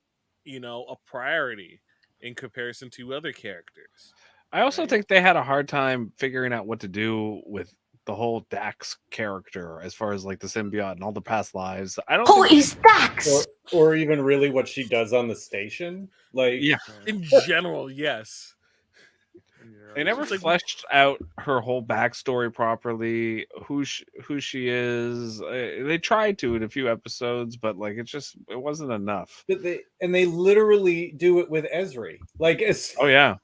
a priority in comparison to other characters. I also think they had a hard time figuring out what to do with the whole Dax character as far as like the symbiote and all the past lives. I don't Who is Dax? Or even really what she does on the station. Like, in general, yes. They never fleshed out her whole backstory properly. Who she is. They tried to in a few episodes, but like it wasn't enough. But they literally do it with Ezri. Like, season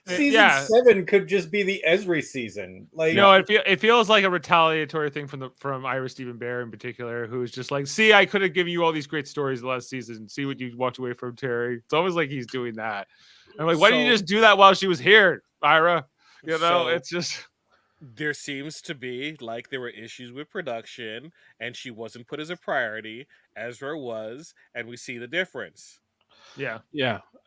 7 could just be the Ezri season. Like, it feels like a retaliatory thing from Ira Stephen Bear in particular, who's just like, see, I could have given you all these great stories last season. See what you walked away from, Terry. It's always like he's doing that. I'm like, why didn't you just do that while she was here, Ira? It's just there seems to be like there were issues with production, and she wasn't put as a priority. Ezra was, and we see the difference. Yeah,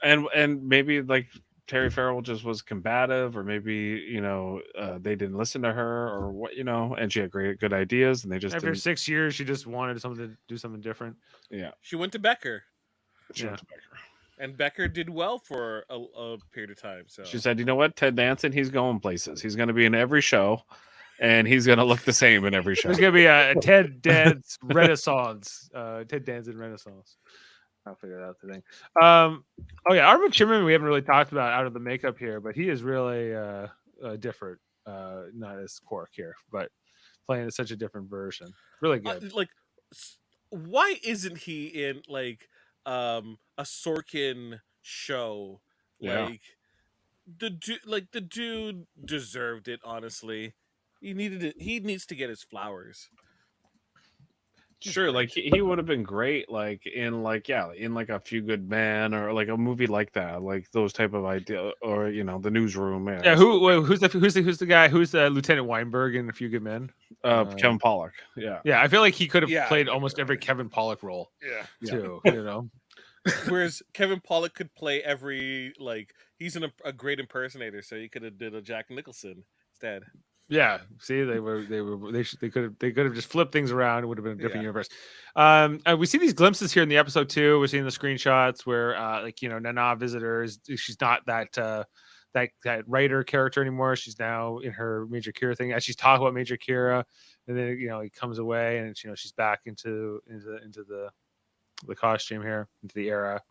and maybe like Terry Farrell just was combative, or maybe they didn't listen to her, or what and she had good ideas, and they just after 6 years she just wanted to do something different. Yeah, she went to Becker. Went to Becker. And Becker did well for a period of time. So she said, "You know what, Ted Danson, he's going places. He's going to be in every show, and he's going to look the same in every show. There's going to be a Ted Danson Renaissance. Ted Danson Renaissance. I'll figure it out today. Armin Shimmerman we haven't really talked about out of the makeup here, but he is really different. Not as Quark here, but playing such a different version. Really good. Why isn't he in a Sorkin show? Yeah. The dude deserved it. Honestly, he needed it. He needs to get his flowers. Sure, like he would have been great, in a Few Good Men, or like a movie like that, like those type of idea, or the Newsroom. Yeah, who's the guy? Who's Lieutenant Weinberg in A Few Good Men? Kevin Pollak. Yeah, I feel like he could have played almost every Kevin Pollak role. Too. Whereas Kevin Pollak could play every he's a great impersonator, so he could have did a Jack Nicholson instead. Yeah, see, they could have just flipped things around. It would have been a different universe. We see these glimpses here in the episode too. We're seeing the screenshots where Nana visitors. She's not that that writer character anymore. She's now in her Major Kira thing. As she's talking about Major Kira, and then he comes away, and she's back into the costume here, into the era.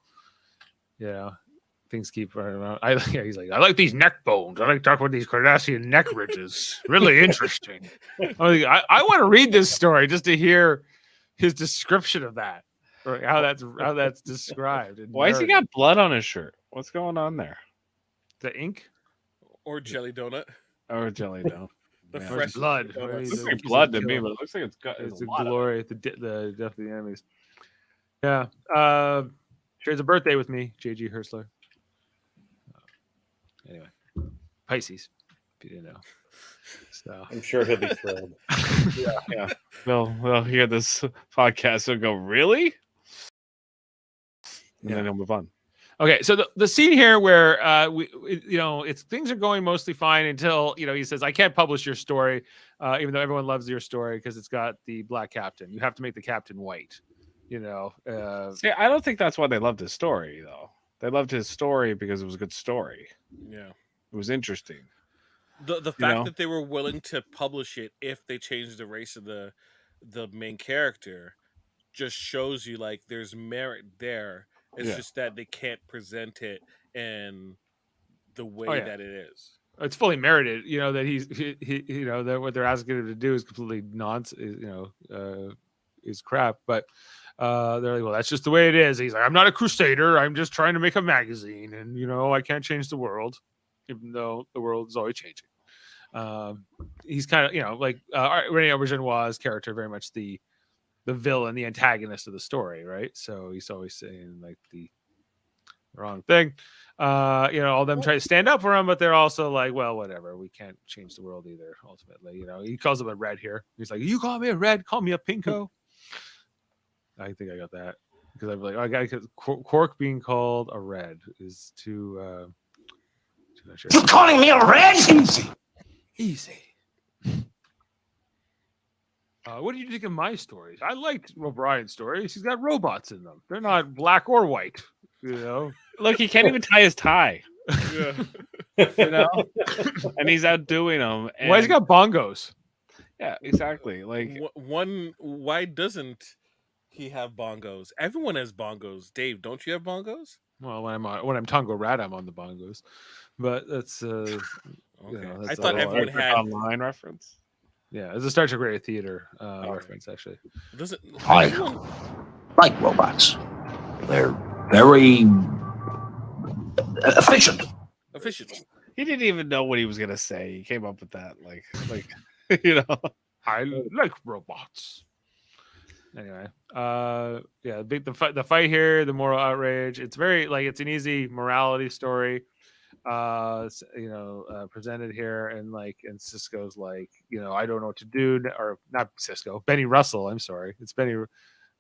Things keep running around. He's like, I like these neck bones. I like talking about these Cardassian neck ridges. Really interesting. I want to read this story just to hear his description of that, or how that's described. Why has he got blood on his shirt? What's going on there? The ink, or jelly donut, or jelly donut. The fresh blood. It looks like blood to me, but it looks like it's the glory, the death of the enemies. Yeah. Shares a birthday with me, J.G. Hertzler. Anyway, Pisces, if you didn't know. So I'm sure he'll be thrilled. Yeah. They'll hear this podcast and go, really? And then he'll move on. Okay, so the scene here where it's things are going mostly fine until he says, I can't publish your story, even though everyone loves your story because it's got the black captain. You have to make the captain white. See, I don't think that's why they loved his story, though. They loved his story because it was a good story. Yeah, it was interesting. The fact that they were willing to publish it if they changed the race of the main character just shows you like there's merit there. It's just that they can't present it in the way that it is. It's fully merited, that he that what they're asking him to do is completely nonsense, is crap. But they're like, well, that's just the way it is. He's like, I'm not a crusader. I'm just trying to make a magazine, and I can't change the world, even though the world is always changing. He's kind of, like Rene Auberjonois' character, very much the villain, the antagonist of the story, right? So he's always saying like the wrong thing. All of them try to stand up for him, but they're also like, well, whatever. We can't change the world either. Ultimately, he calls him a red here. He's like, you call me a red, call me a pinko. I think I got that because I'm like, I got Quark being called a red is too much. You're calling me a red? Easy. What do you think of my stories? I liked O'Brien's stories. He's got robots in them. They're not black or white. Look, he can't even tie his tie. And he's outdoing them. Why has he got bongos? Yeah, exactly. Like why doesn't he have bongos? Everyone has bongos. Dave, don't you have bongos? Well, when I'm Tongo Rat, I'm on the bongos. But that's okay. That's I thought everyone had online reference. Yeah, it's a Star Trek Radio Theater reference, actually. I like robots. They're very efficient. He didn't even know what he was gonna say. He came up with that, like I like robots. Anyway, the fight here, the moral outrage. It's very it's an easy morality story. Presented here, and Cisco's like, I don't know what to do, or not Cisco, Benny Russell. I'm sorry, it's Benny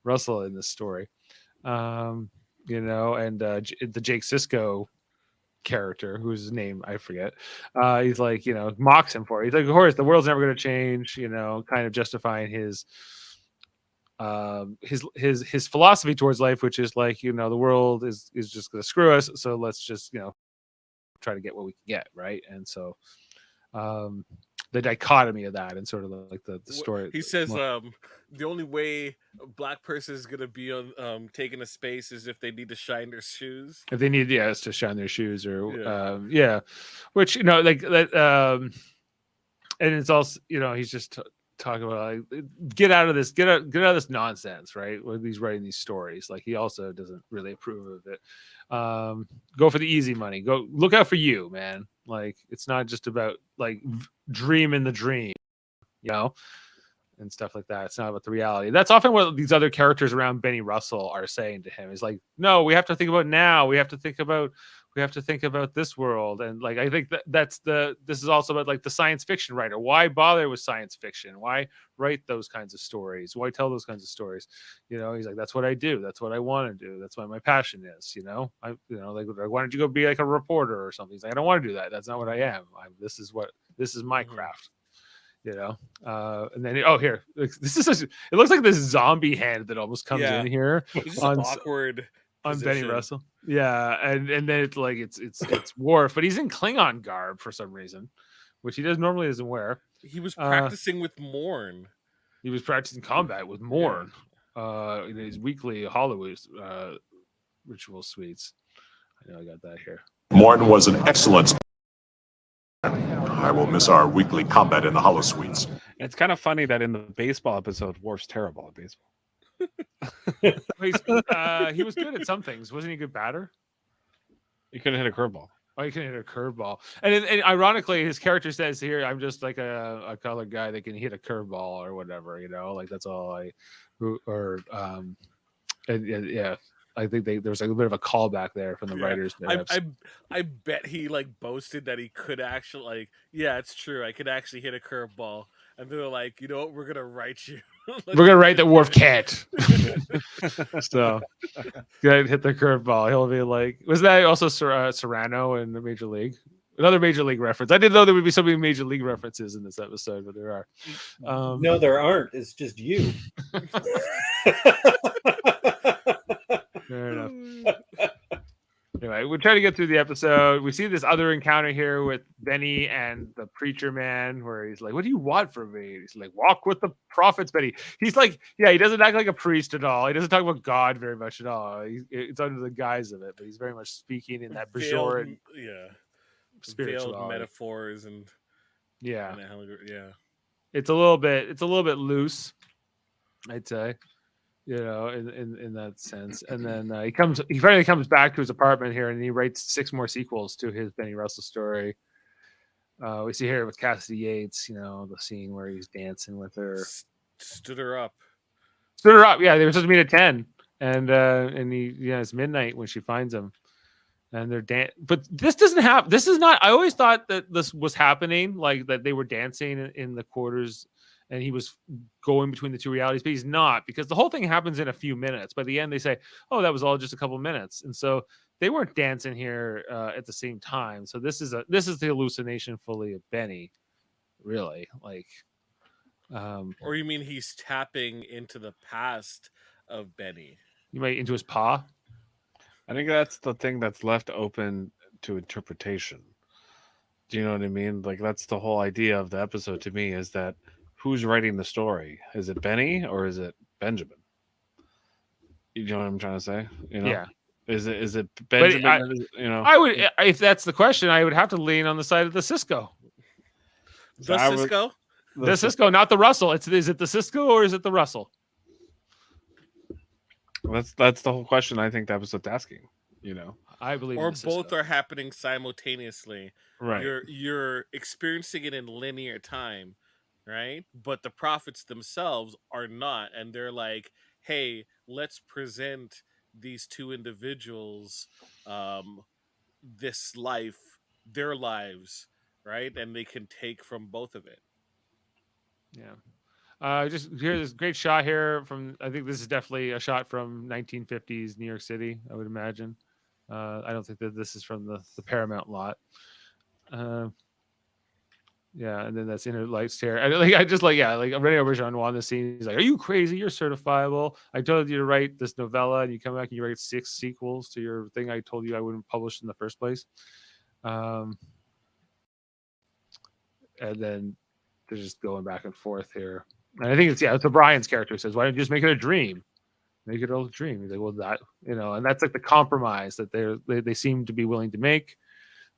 Russell in this story. And the Jake Sisko character, whose name I forget, he's like, mocks him for it. He's like, of course, the world's never going to change. Kind of justifying his philosophy towards life, which is like, the world is just going to screw us. So let's just try to get what we can get, right? And so the dichotomy of that, and sort of like the story. He says the only way a black person is gonna be on taking a space is if they need to shine their shoes. If they need to shine their shoes, or which that. And it's also he's just talking about get out of this nonsense, right? When he's writing these stories, like he also doesn't really approve of it. Go for the easy money. Go look out for you, man. Like it's not just about dreaming the dream, and stuff like that. It's not about the reality. That's often what these other characters around Benny Russell are saying to him. Is like, no, we have to think about now. We have to think about this world. And I think this is also about the science fiction writer. Why bother with science fiction? Why write those kinds of stories? Why tell those kinds of stories? He's like, that's what I do. That's what I want to do. That's what my passion is. Why don't you go be like a reporter or something? He's like, I don't want to do that. That's not what I am. This is my craft. And then here, it looks like this zombie hand that almost comes in here. It's awkward on Benny Russell. Yeah, and then it's like it's Worf, but he's in Klingon garb for some reason, which he normally doesn't wear. He was practicing with Morn. He was practicing combat with Morn in his weekly Hollywood ritual suites. I know I got that here. Morn was an excellent. I will miss our weekly combat in the Hollow Suites. It's kind of funny that in the baseball episode, Worf's terrible at baseball. He was good at some things. Wasn't he a good batter? He couldn't hit a curveball. Oh, he couldn't hit a curveball. And ironically, his character says here, "I'm just like a colored guy that can hit a curveball or whatever." Like that's all I. Yeah. I think there was a bit of a callback there from the writers. I bet he like boasted that he could actually it's true. I could actually hit a curveball, and they're like, you know what, we're gonna write you. We're gonna write that Worf can't. So, go ahead and hit the curveball. He'll be like, was that also Serrano in the Major League? Another Major League reference. I didn't know there would be so many Major League references in this episode, but there are. No, there aren't. It's just you. Fair enough. Anyway, we're trying to get through the episode. We see this other encounter here with Benny and the preacher man, where he's like, "What do you want from me?" He's like, "Walk with the prophets, Benny." He's like, he doesn't act like a priest at all. He doesn't talk about God very much at all. It's under the guise of it, but he's very much speaking in that pejorative, spiritual veiled metaphors and It's a little bit loose, I'd say. In that sense. And then he finally comes back to his apartment here, and he writes 6 more sequels to his Benny Russell story. We see here with Cassidy Yates, the scene where he's dancing with her. Stood her up. Yeah, they were supposed to meet at 10, and it's midnight when she finds him, and they're But this doesn't happen. This is not. I always thought that this was happening, like that they were dancing in the quarters. And he was going between the two realities, but he's not, because the whole thing happens in a few minutes. By the end, they say, "Oh, that was all just a couple minutes," and so they weren't dancing here at the same time. So this is the hallucination fully of Benny, really. Or you mean he's tapping into the past of Benny? You might into his paw. I think that's the thing that's left open to interpretation. Do you know what I mean? Like that's the whole idea of the episode to me, is that. Who's writing the story? Is it Benny or is it Benjamin? You know what I'm trying to say? Yeah. Is it Benjamin? I would, if that's the question, I would have to lean on the side of the Cisco. Cisco? The Cisco, not the Russell. Is it the Cisco or is it the Russell? That's the whole question. I think that was what's asking. I believe, or both are happening simultaneously. Right. You're experiencing it in linear time. Right, but the prophets themselves are not, and they're like, "Hey, let's present these two individuals, this life, their lives, right, and they can take from both of it." Yeah, just here's this great shot here from. I think this is definitely a shot from 1950s New York City. I would imagine. I don't think that this is from the Paramount lot. Yeah, and then that's inner lights here. I'm ready over Jean-Noir on the scene. He's like, "Are you crazy? You're certifiable. I told you to write this novella, and you come back and you write 6 sequels to your thing I told you I wouldn't publish in the first place." And then they're just going back and forth here. And I think it's O'Brien's character who says, "Why don't you just make it a dream? Make it a dream." He's like, "Well, that and that's like the compromise that they seem to be willing to make."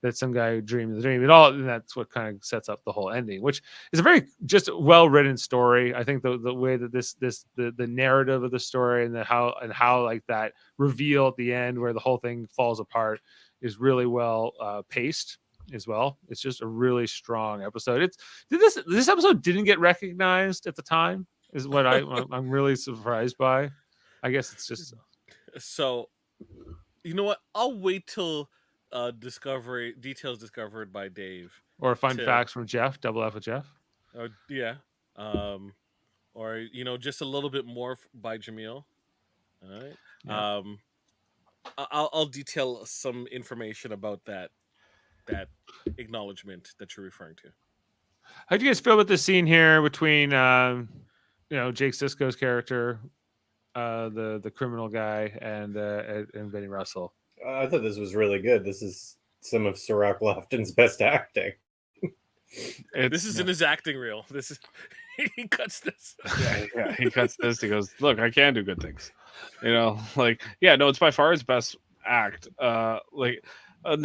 That some guy dreamed the dream at all, and that's what kind of sets up the whole ending, which is a very just well written story. I think the way that the narrative of the story and how like that reveal at the end where the whole thing falls apart is really well paced as well. It's just a really strong episode. This episode didn't get recognized at the time, is what I'm really surprised by. I guess it's just so. You know what? I'll wait till. Details discovered by Dave, or fun facts from Jeff. Double F with Jeff. Or just a little bit more by Jaemeel. All right. Yeah. I'll detail some information about that acknowledgement that you're referring to. How do you guys feel about this scene here between Jake Sisko's character the criminal guy and Benny Russell. I thought this was really good. This is some of Sirach Lofton's best acting. This is in his acting reel. This is he cuts this. Yeah, he cuts this. He goes, "Look, I can do good things." It's by far his best act. The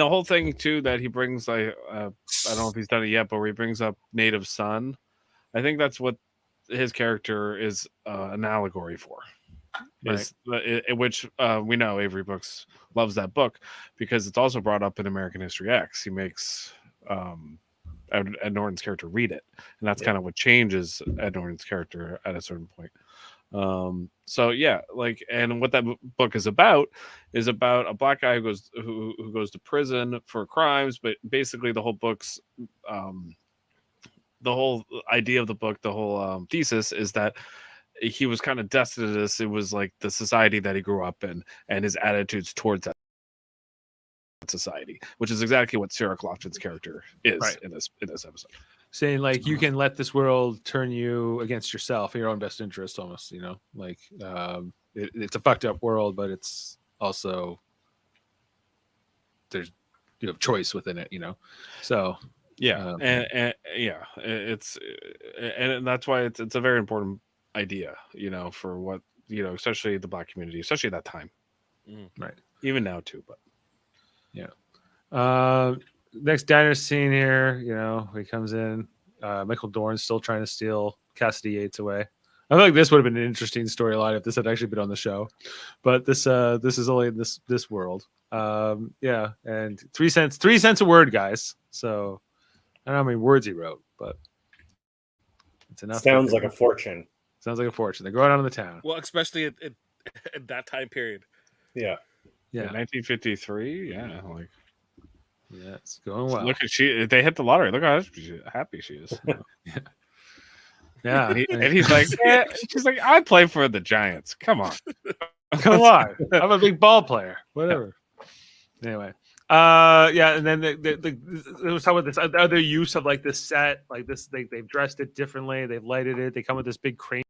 whole thing too that he brings, I don't know if he's done it yet, but where he brings up Native Son, I think that's what his character is an allegory for. Right. Which we know Avery Brooks loves that book because it's also brought up in American History X. He makes Ed Norton's character read it, and that's kind of what changes Ed Norton's character at a certain point. And what that book is about a black guy who goes to prison for crimes, but basically the whole book's the whole idea of the book, the whole thesis is that he was kind of destined to this. It was like the society that he grew up in and his attitudes towards that society, which is exactly what Sirach Lofton's character is in this episode. Saying like you can let this world turn you against yourself in your own best interest, almost, it's a fucked up world, but it's also you have choice within it, so and that's why it's a very important idea, for what, especially the black community, especially at that time, right? Even now too, but next diner scene here, he comes in. Michael Dorn's still trying to steal Cassidy Yates away. I feel like this would have been an interesting storyline if this had actually been on the show, but this is only in this world. And 3 cents a word, guys. So I don't know how many words he wrote, but it's enough. Sounds like a fortune. Sounds like a fortune. They're going out of the town. Well, especially at that time period. Yeah. 1953. Yeah, it's going well. Look at they hit the lottery. Look how happy she is. Yeah. And he's like, she's like, I play for the Giants. Come on. Come on. I'm a big ball player. Whatever. Anyway. And then they was talking about this other use of like this set, like this, they've dressed it differently, they've lighted it, they come with this big crane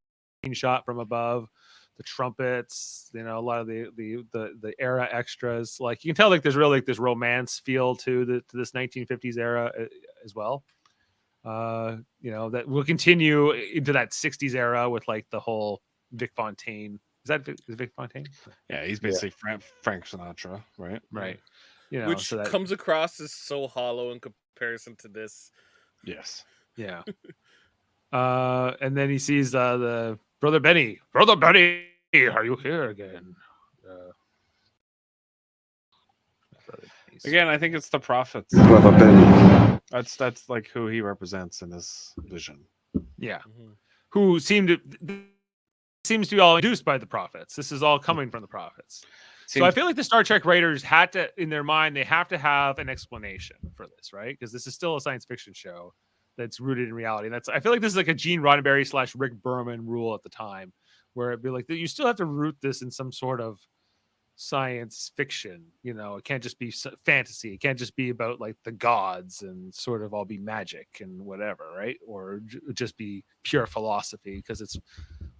shot from above, the trumpets, a lot of the era extras. Like you can tell like there's really like this romance feel to this 1950s era as well. That will continue into that 60s era with like the whole Vic Fontaine. Is Vic Fontaine? Yeah, he's basically Frank Sinatra, right? Right. Which comes across as so hollow in comparison to this. Yes. Yeah. And then he sees the Brother Benny. Brother Benny, are you here again? Again, I think it's the prophets. Brother Benny. That's like who he represents in this vision. Yeah. Mm-hmm. Who seems to be all induced by the prophets. This is all coming from the prophets. So I feel like the Star Trek writers had to, in their mind, they have to have an explanation for this, right? Because this is still a science fiction show that's rooted in reality. And I feel like this is like a Gene Roddenberry / Rick Berman rule at the time, where it'd be like you still have to root this in some sort of science fiction. It can't just be fantasy. It can't just be about like the gods and sort of all be magic and whatever, right? Or just be pure philosophy because it's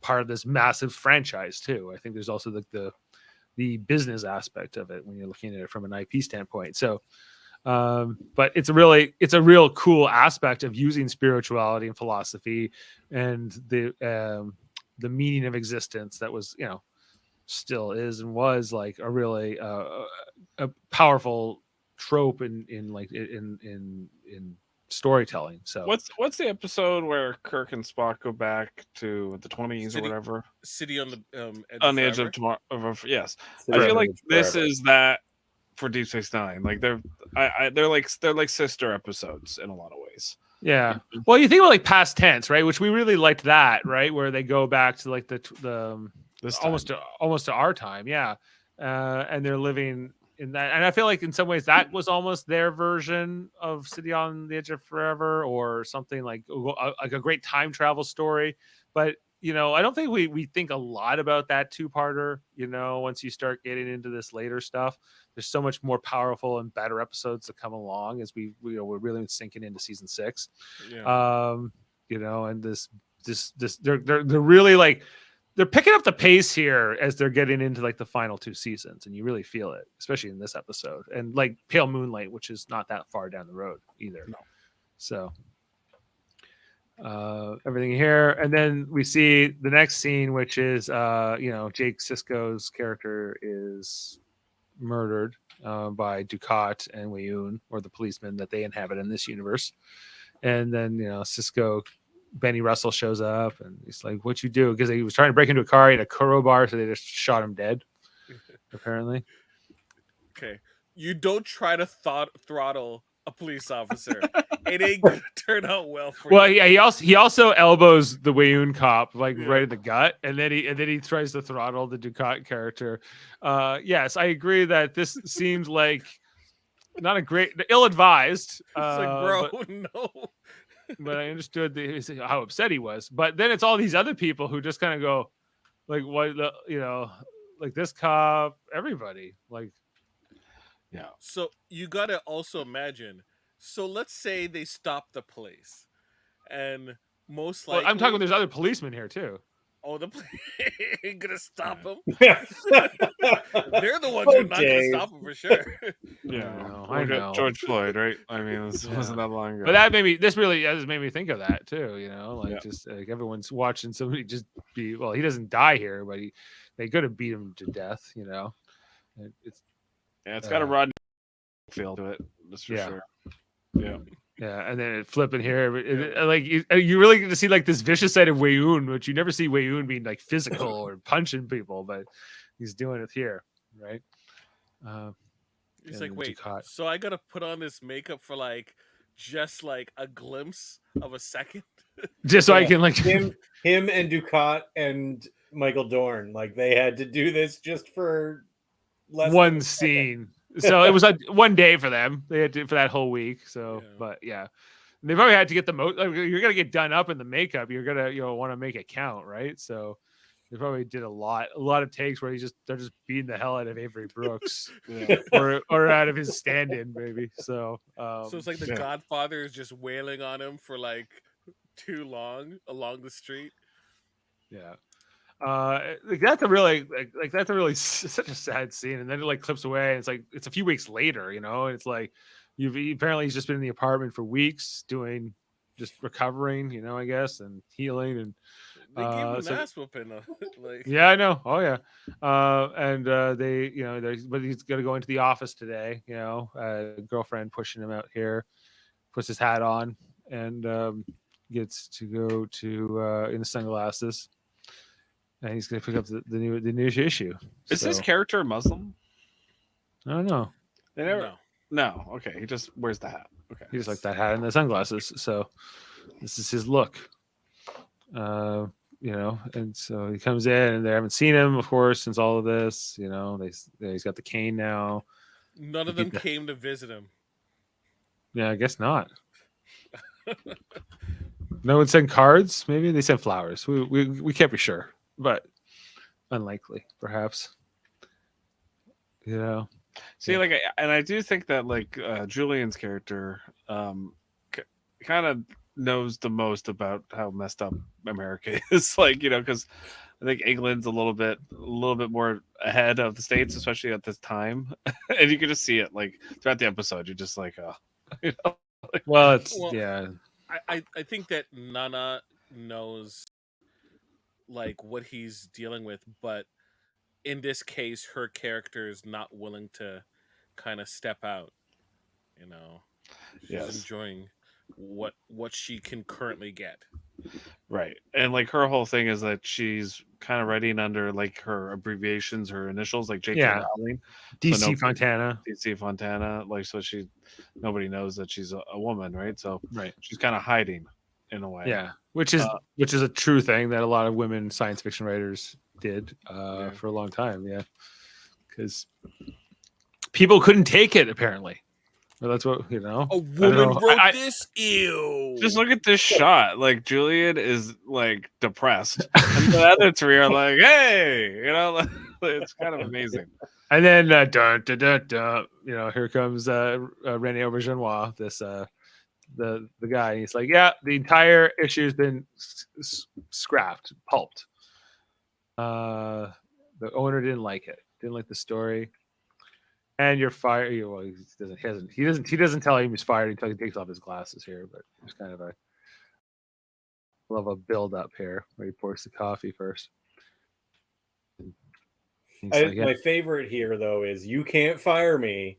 part of this massive franchise too. I think there's also the business aspect of it when you're looking at it from an IP standpoint. So, but it's a real cool aspect of using spirituality and philosophy and the meaning of existence that was, still is and was like a really a powerful trope in storytelling. So what's the episode where Kirk and Spock go back to the 20s or whatever? City on the edge of tomorrow. Yes, I feel like this is that for Deep Space Nine. Like they're like sister episodes in a lot of ways. Yeah. Well, you think about like past tense, right? Which we really liked that, right? Where they go back to like the almost to our time, yeah. And they're living in that, and I feel like in some ways that was almost their version of City on the Edge of Forever, or something like a great time travel story. But I don't think we think a lot about that two-parter. Once you start getting into this later stuff, there's so much more powerful and better episodes that come along as we're really sinking into season 6. Yeah. And this they're really like they're picking up the pace here as they're getting into like the final 2 seasons, and you really feel it, especially in this episode. And like Pale Moonlight, which is not that far down the road either. No. So everything here, and then we see the next scene, which is Jake Sisko's character is murdered by Dukat and Weyoun, or the policemen that they inhabit in this universe. And then Sisko, Benny Russell shows up, and he's like, "What you do?" Because he was trying to break into a car. He had a crowbar, so they just shot him dead. Apparently. Okay, you don't try to throttle a police officer. It ain't gonna turn out well for you. Well, yeah, he also elbows the Weyoun cop right in the gut, and then he tries to throttle the Dukat character. Yes, I agree that this seems like not a great, ill-advised. It's like, bro, no. But I understood how upset he was. But then it's all these other people who just kind of go, like, what, like this cop, everybody, like, yeah. So you gotta also imagine. So let's say they stop the police, and most likely, I'm talking. There's other policemen here too. Oh, the police ain't gonna stop them. They're the ones who are not gonna stop them for sure. Yeah, I know. George Floyd, right? I mean, this wasn't that long ago. But that really made me think of that too. Just like everyone's watching somebody just be. Well, he doesn't die here, but they could have beat him to death. It's got a Rodney feel to it. That's for sure. Yeah. Yeah, and then flipping here, like you really get to see like this vicious side of Weyoun, which you never see Weyoun being like physical or punching people, but he's doing it here, right? He's like, wait, so I gotta put on this makeup for just like a glimpse of a second, just so I can like him and Dukat and Michael Dorn, like they had to do this just for one scene. So it was one day for them. They had to for that whole week. So, but yeah, they probably had to get the most. You're gonna get done up in the makeup. You're gonna want to make it count, right? So they probably did a lot of takes where they're just beating the hell out of Avery Brooks, or out of his stand-in, maybe. So it's like the Godfather is just wailing on him for like too long along the street. Yeah. That's a really such a sad scene, and then it like clips away, and it's a few weeks later, and it's like apparently he's just been in the apartment for weeks just recovering, I guess, and healing, and they gave him an ass whooping. Yeah, I know. Oh yeah, but he's gonna go into the office today. Girlfriend pushing him out here, puts his hat on, and gets to go to in the sunglasses. And he's going to pick up the new issue. Is this character Muslim? I don't know. They never. No. Okay. He just wears the hat. Okay. He just like that hat and the sunglasses. So this is his look. And so he comes in, and they haven't seen him, of course, since all of this. He's got the cane now. None of them came to visit him. Yeah, I guess not. No one sent cards. Maybe they sent flowers. We can't be sure. But unlikely, perhaps. See, like, and I do think that like Julian's character kind of knows the most about how messed up America is, like, because I think England's a little bit more ahead of the States, especially at this time, and you can just see it like throughout the episode. You're just like, well, yeah. I think that Nana knows like what he's dealing with, but in this case her character is not willing to kind of step out. She's enjoying what she can currently get, right? And like her whole thing is that she's kind of writing under like her abbreviations, her initials, like J.K. Rowling, DC Fontana, like, so nobody knows that she's a woman, right? So she's kind of hiding in a way. Yeah, which is a true thing that a lot of women science fiction writers did for a long time. Yeah, because people couldn't take it, apparently. Well, that's what A woman wrote this. Ew. Just look at this shot. Like, Julian is like depressed, and the other three are like, "Hey," it's kind of amazing. And then, here comes Rene Auberjonois, this the guy. And he's like, "Yeah, the entire issue has been scrapped, pulped." The owner didn't like it. Didn't like the story. And you're fired. Well, he doesn't tell him he's fired until he takes off his glasses here. But there's kind of a build up here where he pours the coffee first. My favorite here though is you can't fire me.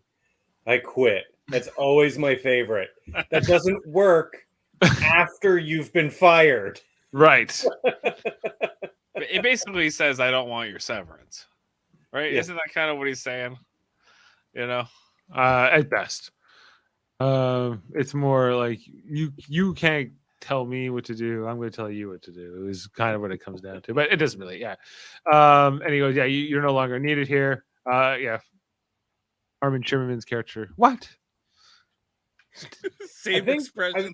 I quit. That's always my favorite. That doesn't work after you've been fired. Right. It basically says, I don't want your severance. Right? Yeah. Isn't that kind of what he's saying? You know? At best. It's more like you can't tell me what to do. I'm going to tell you what to do is kind of what it comes down to. But it doesn't really, yeah. And he goes, yeah, you're no longer needed here. Yeah. Armin Shimmerman's character. What? Same expression.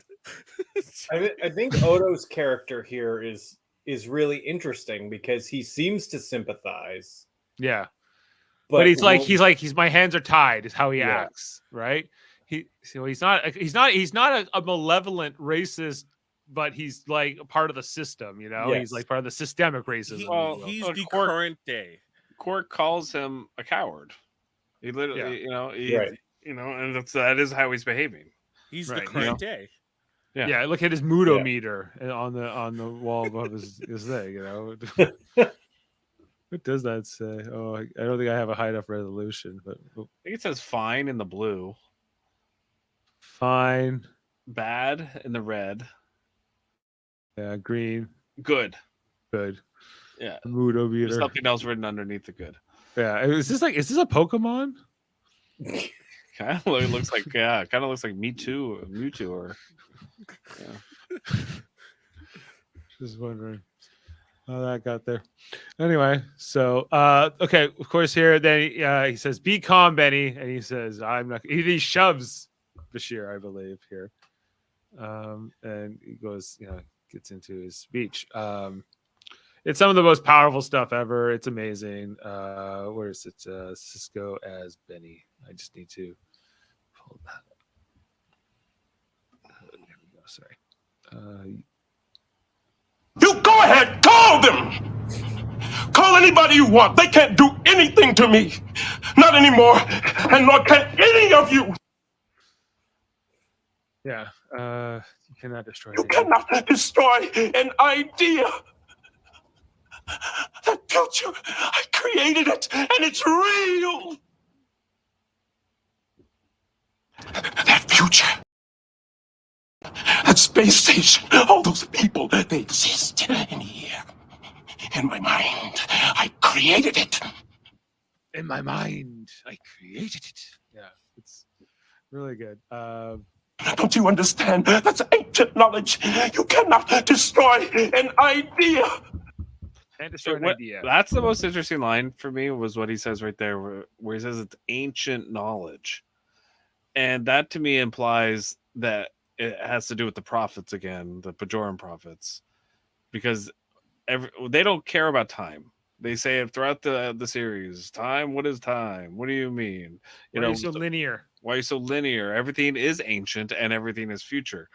I think Odo's character here is really interesting because he seems to sympathize. Yeah. But he's my hands are tied is how he acts, right? He's not a malevolent racist, but he's like a part of the system, you know. Yes. He's like part of the systemic racism. He's the current day. Court calls him a coward. He literally, right. And that is how he's behaving. He's the current day. Yeah, look at his Mudo meter on the wall above his thing, you know. What does that say? Oh, I don't think I have a high enough resolution, but I think it says fine in the blue. Fine. Bad in the red. Yeah, green. Good. Yeah. Mudo meter. There's something else written underneath the good. Yeah. Is this a Pokemon? Kind of looks like Mewtwo or Just wondering how that got there. Anyway, so okay, of course here then he says, "Be calm, Benny," and he says, "I'm not." He shoves Bashir, I believe, here, and he goes, gets into his speech. It's some of the most powerful stuff ever. It's amazing. Where is it? Cisco as Benny. I just need to pull that up. There we go. Sorry. You go ahead, call them. Call anybody you want. They can't do anything to me. Not anymore. And nor can any of you. Yeah. You cannot destroy. You cannot destroy an idea. That future, I created it, and it's real. That future. That space station, all those people, they exist in here. In my mind, I created it. In my mind, I created it. Yeah, it's really good. Don't you understand? That's ancient knowledge. You cannot destroy an idea. And destroy an idea. That's the most interesting line for me was what he says right there, where he says it's ancient knowledge. And that to me implies that it has to do with the prophets again, the Bajoran prophets, because they don't care about time. They say it throughout the series. Time? What is time? What do you mean? Why are you so linear? Why are you so linear? Everything is ancient and everything is future.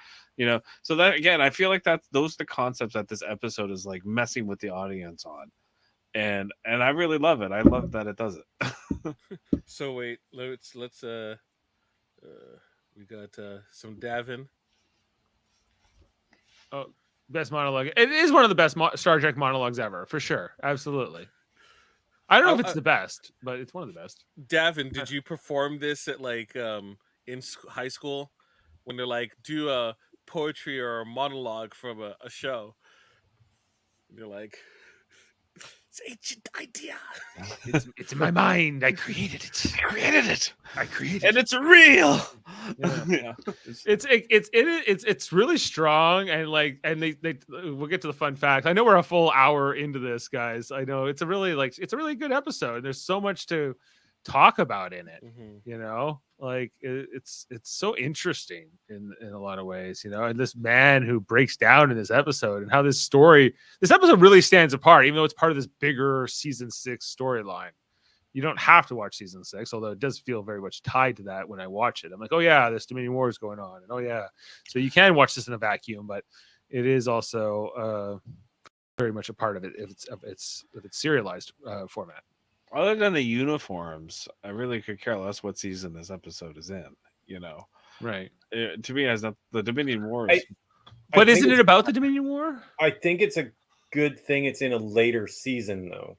So that again, I feel like those are the concepts that this episode is like messing with the audience on, and I really love it. I love that it does it. So wait, let's we got some Davan. Oh, best monologue. It is one of the best Star Trek monologues ever, for sure. Absolutely. I don't know if it's the best, but it's one of the best. Davan, did you perform this at like in high school when they're like do a poetry or a monologue from a show? And you're like, it's an ancient idea. It's in my mind. I created it. And it's real. Yeah. It's really strong, and they we'll get to the fun facts. I know we're a full hour into this, guys. I know it's a really good episode. There's so much to talk about in it. It's so interesting in a lot of ways, and this man who breaks down in this episode and how this episode really stands apart, even though it's part of this bigger season 6 storyline. You don't have to watch season 6, although it does feel very much tied to that when I watch it. I'm like, oh yeah, there's Dominion Wars going on, and oh yeah, so you can watch this in a vacuum, but it is also very much a part of it if it's serialized format. Other than the uniforms, I really could care less what season this episode is in. Right? To me, as the Dominion Wars. But isn't it about the Dominion War? I think it's a good thing it's in a later season, though.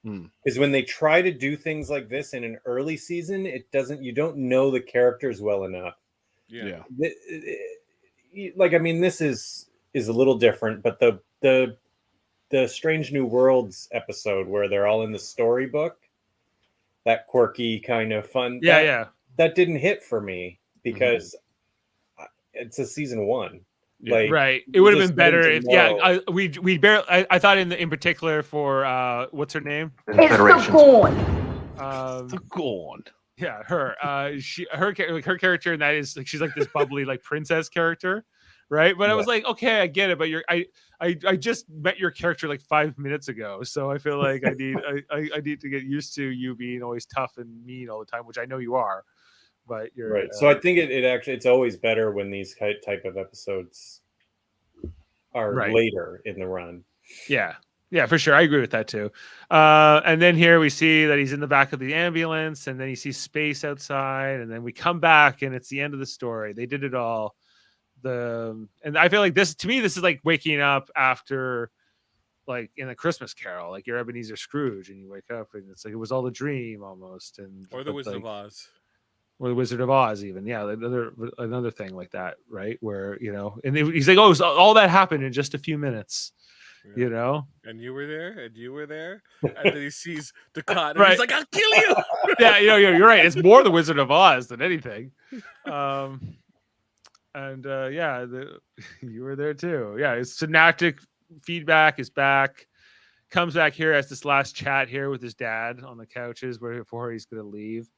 Because when they try to do things like this in an early season, you don't know the characters well enough. Yeah. Like, I mean, this is a little different, but the Strange New Worlds episode where they're all in the storybook, that quirky kind of fun. That didn't hit for me because it's a season 1. Yeah, like, right. It would have been better if we barely. I thought in particular for what's her name? It's the Gorn. The Gorn. Yeah, her. Her character in that is like she's like this bubbly like princess character, right? But I was like, okay, I get it, but I just met your character like 5 minutes ago, so I feel like I need to get used to you being always tough and mean all the time, which I know you are. But you're right. So I think it's always better when these type of episodes are later in the run. Yeah, for sure. I agree with that too. And then here we see that he's in the back of the ambulance, and then you see space outside, and then we come back, and it's the end of the story. They did it all. And I feel like this is like waking up after, like in a Christmas Carol, like you're Ebenezer Scrooge, and you wake up, and it's like it was all a dream almost, or the Wizard of Oz. Or the Wizard of Oz, even. Yeah, another thing like that, right? Where, and he's like, oh, so all that happened in just a few minutes, And you were there, and you were there. And then he sees the cot, and he's like, I'll kill you! Yeah, you're right. It's more the Wizard of Oz than anything. You were there too. Yeah, his synaptic feedback is back. Comes back here, has this last chat here with his dad on the couches before he's going to leave.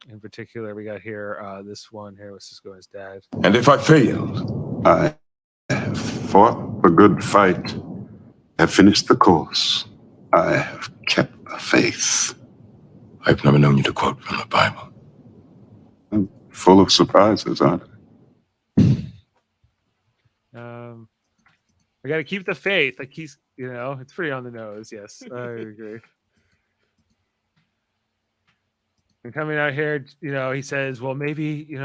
In particular, we got here this one here with Cisco and his dad. And if I failed, I fought a good fight, have finished the course. I have kept the faith. I've never known you to quote from the Bible. I'm full of surprises, aren't I? We got to keep the faith. Like he's, it's pretty on the nose. Yes, I agree. And coming out here, he says, well, maybe,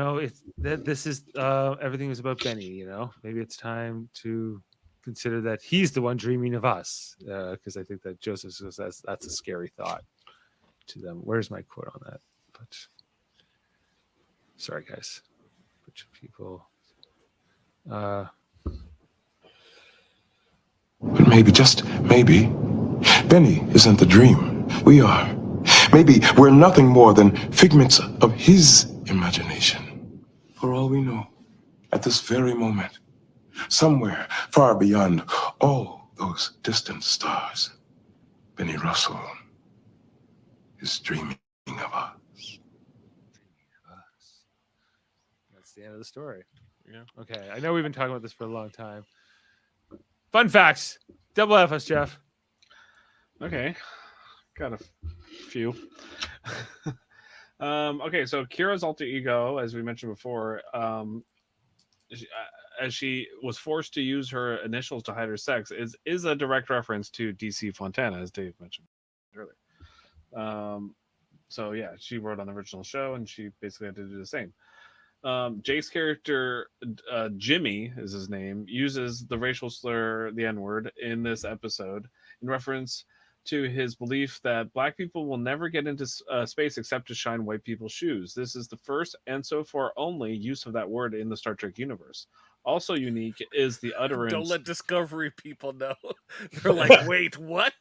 this is everything is about Benny, maybe it's time to consider that he's the one dreaming of us. Because I think that Joseph says that's a scary thought to them. Where's my quote on that? But sorry, guys. Bunch of people. But maybe, just maybe, Benny isn't the dream. We are. Maybe we're nothing more than figments of his imagination. For all we know, at this very moment, somewhere far beyond all those distant stars, Benny Russell is dreaming of us. That's the end of the story. Yeah. Okay. I know we've been talking about this for a long time. Fun facts. Double F us, Jeff. Okay. Got a few. Okay, so Kira's alter ego, as we mentioned before, as she was forced to use her initials to hide her sex, is a direct reference to DC Fontana, as Dave mentioned earlier. So yeah, she wrote on the original show, and she basically had to do the same. Jake's character, Jimmy is his name, uses the racial slur, the N-word, in this episode in reference to his belief that black people will never get into space except to shine white people's shoes. This is the first and so far only use of that word in the Star Trek universe. Also unique is the utterance. Don't let Discovery people know. They're like, wait, what?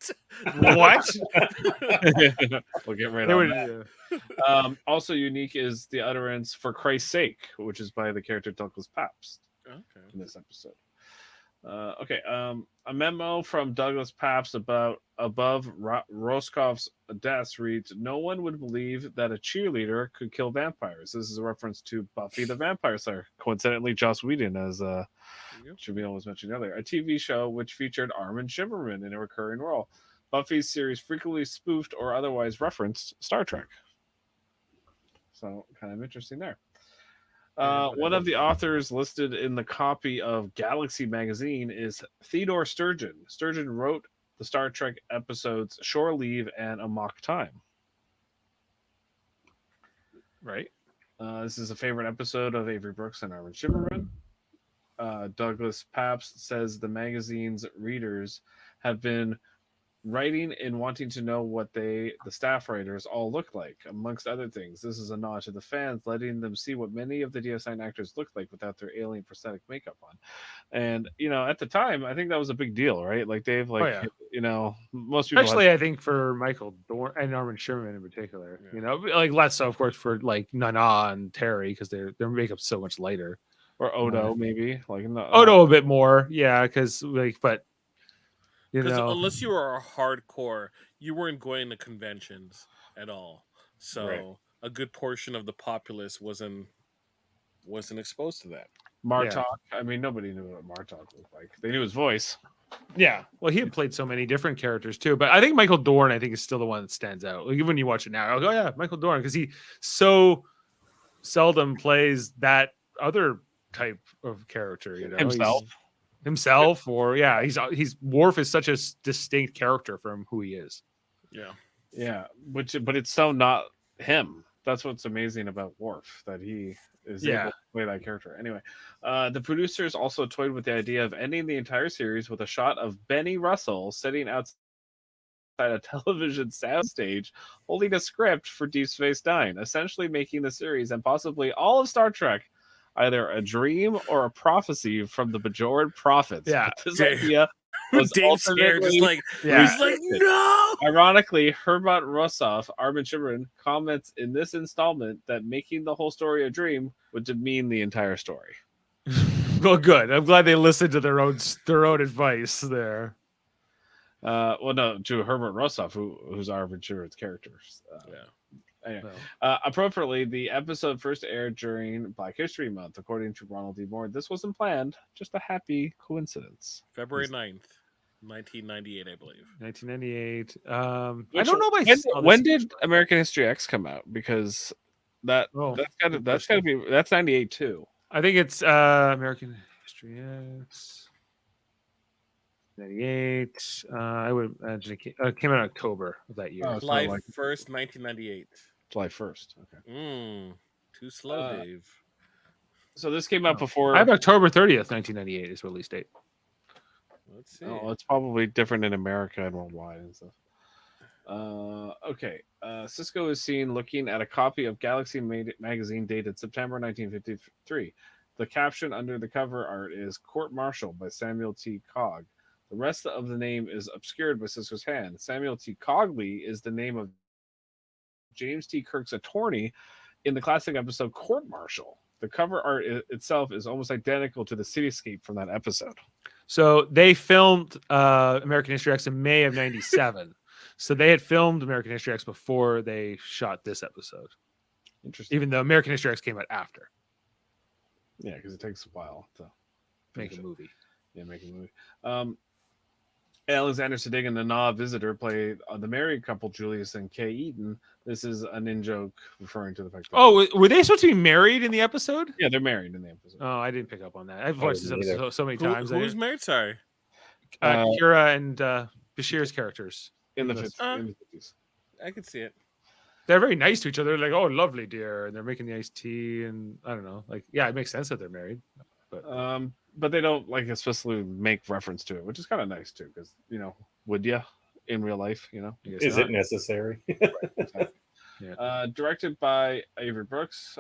What? We'll get right on that. Also unique is the utterance "for Christ's sake," which is by the character Douglas Pabst in this episode. A memo from Douglas Pabst above Roskov's death reads, "No one would believe that a cheerleader could kill vampires." This is a reference to Buffy the Vampire Slayer. Coincidentally, Joss Whedon, as Jaemeel was mentioning earlier, a TV show which featured Armin Shimmerman in a recurring role. Buffy's series frequently spoofed or otherwise referenced Star Trek. So, kind of interesting there. One of the authors listed in the copy of Galaxy magazine is Theodore Sturgeon. Sturgeon wrote the Star Trek episodes Shore Leave and Amok Time. Right. This is a favorite episode of Avery Brooks and Armin Shimmerman. Douglas Papst says the magazine's readers have been writing and wanting to know what the staff writers all look like, amongst other things. This is a nod to the fans, letting them see what many of the DS9 actors look like without their alien prosthetic makeup on. And, at the time, I think that was a big deal, right? Like, Dave, most people... Especially, I think, for Michael Dorn and Armin Sherman in particular. Yeah. Like, less so, of course, for, like, Nana and Terry, because their makeup's so much lighter. Or Odo, maybe. Like Odo a bit more, yeah, because, like, but... Because unless you were a hardcore, you weren't going to conventions at all. So a good portion of the populace wasn't exposed to that. Martok. Yeah. I mean, nobody knew what Martok looked like. They knew his voice. Yeah. Well, he had played so many different characters too. But I think Michael Dorn, is still the one that stands out. Like, even when you watch it now, I'll go, oh yeah, Michael Dorn, because he so seldom plays that other type of character. Himself, or he's Worf is such a distinct character from who he is. Yeah, but it's so not him. That's what's amazing about Worf, that he is able to play that character. Anyway, the producers also toyed with the idea of ending the entire series with a shot of Benny Russell sitting outside a television soundstage holding a script for Deep Space Nine, essentially making the series and possibly all of Star Trek either a dream or a prophecy from the Bajoran prophets. Yeah, this idea was Dave's scared, just like, he's like, no. Ironically, Herbert Rossoff, Armin Shimmerman, comments in this installment that making the whole story a dream would demean the entire story. Well, good. I'm glad they listened to their own advice there. Well, no, to Herbert Rossoff, who's Armin Shimmerman's character. Anyway, appropriately, the episode first aired during Black History Month, according to Ronald D. Moore. This wasn't planned, just a happy coincidence. February 9th, 1998, I believe. 1998. I don't know if when did American History X come out? Because that's gotta be 98 too. I think it's American History X. 98. I would imagine it came out in October of that year. July 1st, 1998. July 1st. Okay. Too slow, Dave. So this came out before. I have October 30th, 1998 is release date. Let's see. Oh, it's probably different in America and worldwide and stuff. Okay. Cisco is seen looking at a copy of Galaxy magazine dated September 1953. The caption under the cover art is Court Martial by Samuel T. Cogg. The rest of the name is obscured by Cisco's hand. Samuel T. Cogley is the name of James T. Kirk's attorney in the classic episode Court Martial. The cover art itself is almost identical to the cityscape from that episode. So they filmed American History X in May of 97. So they had filmed American History X before they shot this episode. Interesting. Even though American History X came out after. Yeah, because it takes a while to make a movie. Yeah, make a movie. Alexander Siddig and the Nana Visitor play the married couple Julius and Kay Eaton. This is an in-joke referring to the fact that were they supposed to be married in the episode? Yeah, they're married in the episode. Oh, I didn't pick up on that. I've watched this episode so many times. Who's married? Sorry. Kira and Bashir's characters. In the 50s. I could see it. They're very nice to each other. They're like, oh, lovely, dear. And they're making the iced tea. And I don't know. Like, yeah, it makes sense that they're married. But they don't especially make reference to it, which is kind of nice too, because would you in real life? Is it necessary? Directed by Avery Brooks.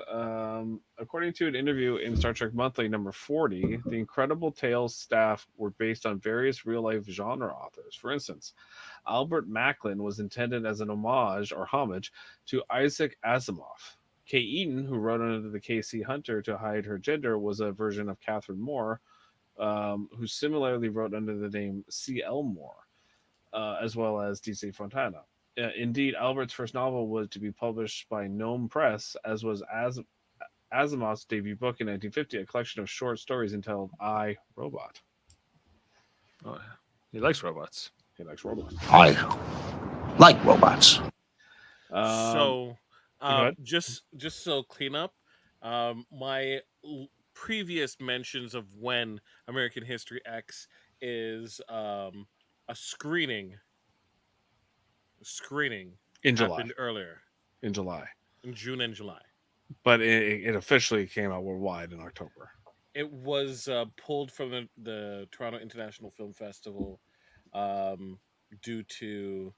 According to an interview in Star Trek Monthly number 40, the Incredible Tales staff were based on various real life genre authors. For instance, Albert Macklin was intended as an homage to Isaac Asimov. Kay Eaton, who wrote under the K.C. Hunter to hide her gender, was a version of Catherine Moore, who similarly wrote under the name C.L. Moore, as well as D.C. Fontana. Indeed, Albert's first novel was to be published by Gnome Press, as was Asimov's debut book in 1950, a collection of short stories entitled I, Robot. Oh, he likes robots. He likes robots. I like robots. Just so clean up, My previous mentions of when American History X is a screening in July. happened earlier In July. in June and July. But it officially came out worldwide in October. It was pulled from the Toronto International Film Festival due to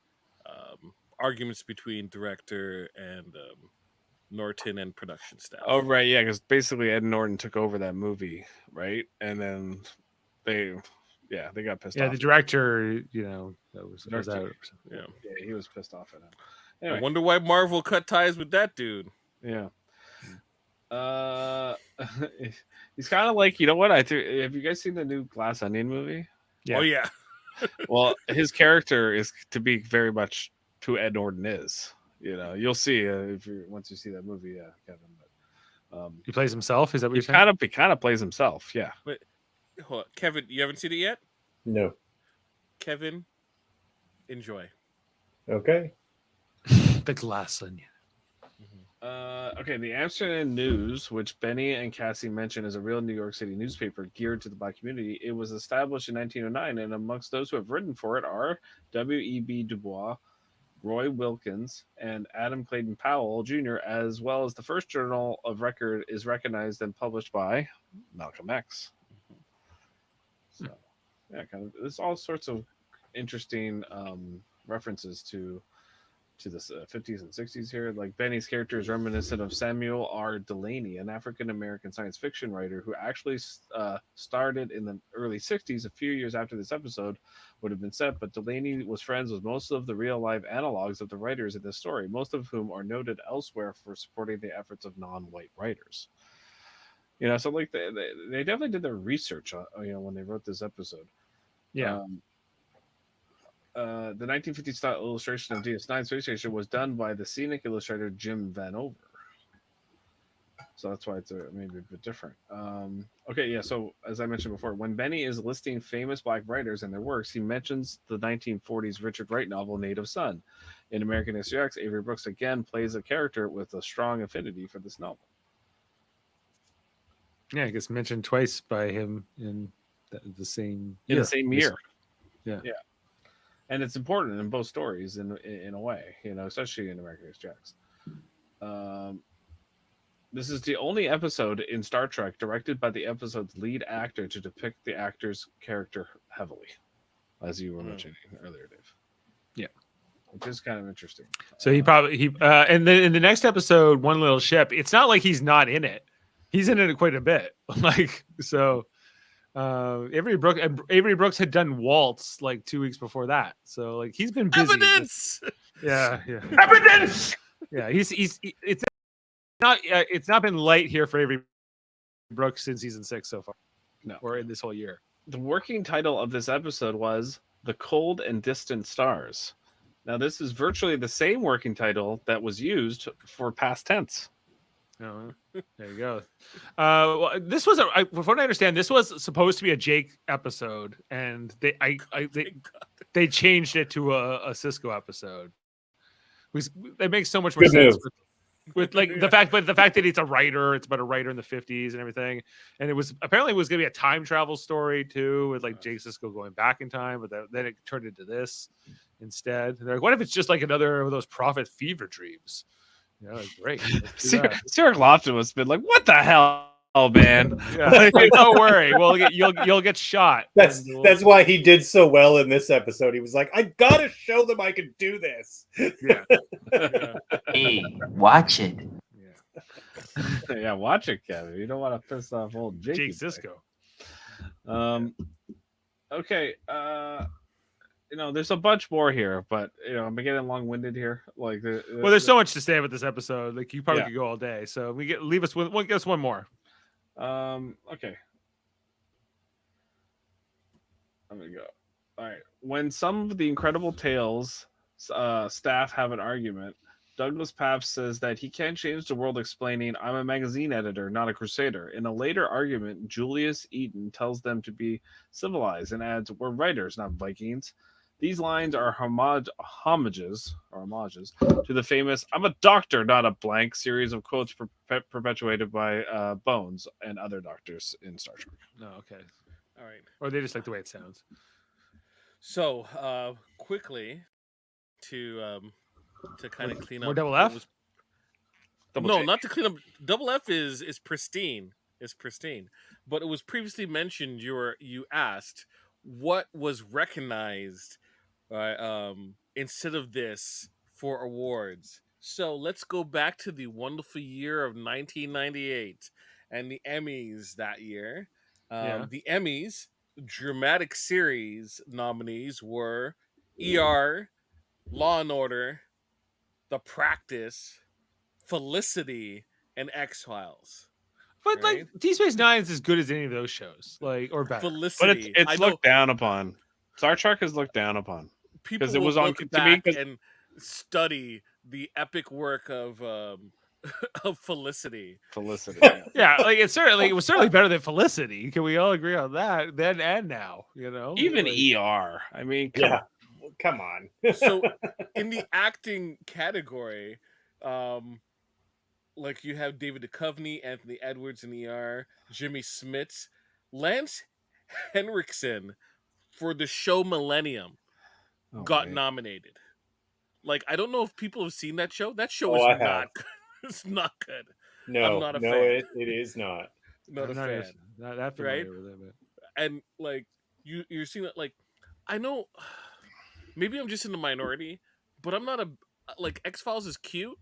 arguments between director and Norton and production staff. Oh, right. Yeah, because basically Ed Norton took over that movie, right? And then they got pissed off. Yeah, the director, that was out. Yeah, he was pissed off at him. Anyway. I wonder why Marvel cut ties with that dude. Yeah. He's kind of like, you know what? Have you guys seen the new Glass Onion movie? Yeah. Oh yeah. Well, his character is to be very much who Ed Norton is. You'll see once you see that movie, Kevin. But he plays himself. Is that what you're saying? He kind of plays himself. Yeah. But hold on. Kevin, you haven't seen it yet? No. Kevin, enjoy. Okay. The Glass Onion. Okay, the Amsterdam News, which Benny and Cassie mentioned as a real New York City newspaper geared to the Black community, it was established in 1909, and amongst those who have written for it are W.E.B. Du Bois, Roy Wilkins, and Adam Clayton Powell Jr., as well as the first journal of record is recognized and published by Malcolm X. So, yeah, there's all sorts of interesting references to the 50s and 60s here. Like Benny's character is reminiscent of Samuel R. Delany, an African-American science fiction writer who actually started in the early 60s, a few years after this episode would have been set, but Delany was friends with most of the real-life analogs of the writers in this story, most of whom are noted elsewhere for supporting the efforts of non-white writers. So like they definitely did their research when they wrote this episode. Yeah. The 1950 style illustration of DS9 Space Station was done by the scenic illustrator Jim Vanover. So that's why it's maybe a bit different. Okay, yeah, so as I mentioned before, when Benny is listing famous Black writers and their works, he mentions the 1940s Richard Wright novel Native Son. In American History X, Avery Brooks again plays a character with a strong affinity for this novel. Yeah, it gets mentioned twice by him in the same year. In the same year. Yeah. And it's important in both stories in a way, especially in American History X. This is the only episode in Star Trek directed by the episode's lead actor to depict the actor's character heavily, as you were mentioning earlier, Dave. Yeah. Which is kind of interesting. So and then in the next episode, One Little Ship, it's not like he's not in it. He's in it quite a bit. Avery Brooks had done Waltz like 2 weeks before that, so like he's been busy. Evidence. Yeah. Evidence. Yeah, it's not been light here for Avery Brooks in season 6 so far. No, or in this whole year. The working title of this episode was "The Cold and Distant Stars." Now, this is virtually the same working title that was used for past tense. Oh, there you go. Well, this was from what I understand, this was supposed to be a Jake episode, and they changed it to a Cisco episode. It makes so much more sense with like the fact that it's a writer, it's about a writer in the 50s and everything, and it was apparently going to be a time travel story too, with like Jake Sisko going back in time, but then it turned into this instead. And they're like, what if it's just like another of those prophet fever dreams? Great. Sarah Lofton must have been like, "What the hell, man?" Yeah. Don't worry. Well, you'll get shot. That's why he did so well in this episode. He was like, "I gotta show them I can do this." Yeah. Hey, watch it. Yeah, watch it, Kevin. You don't want to piss off old Jake Sisko. Okay. There's a bunch more here, but I'm getting long-winded here. Like, well, there's so much to say about this episode. Like, you probably could go all day. So leave us one more. Okay. Let me go. All right. When some of the Incredible Tales staff have an argument, Douglas Paps says that he can't change the world, explaining, "I'm a magazine editor, not a crusader." In a later argument, Julius Eaton tells them to be civilized and adds, "We're writers, not Vikings." These lines are homages to the famous "I'm a doctor, not a blank" series of quotes perpetuated by Bones and other doctors in Star Trek. No, okay. All right. Or they just like the way it sounds. So, quickly to kind of clean More up. double F? Not to clean up. Double F is pristine. Is pristine. But it was previously mentioned. You asked what was recognized, instead of this for awards. So let's go back to the wonderful year of 1998 and the Emmys that year. The Emmys dramatic series nominees were ER, Law and Order, The Practice, Felicity, and X-Files. But like Deep Space Nine is as good as any of those shows, like or better. Felicity, but it's looked down upon. Star Trek is looked down upon because it was on back and study the epic work of Felicity. Yeah, like it was certainly better than Felicity. Can we all agree on that? Then and now, even ER. I mean, come on. So in the acting category, like you have David Duchovny, Anthony Edwards in ER, Jimmy Smits, Lance Henriksen for the show Millennium got nominated. Like, I don't know if people have seen that show. That show is not good. It's not good. No, I'm not a fan. It is not. Not a fan. Not that familiar with it, but... And like you're seeing that, like, I know maybe I'm just in the minority, but I'm not like X-Files is cute.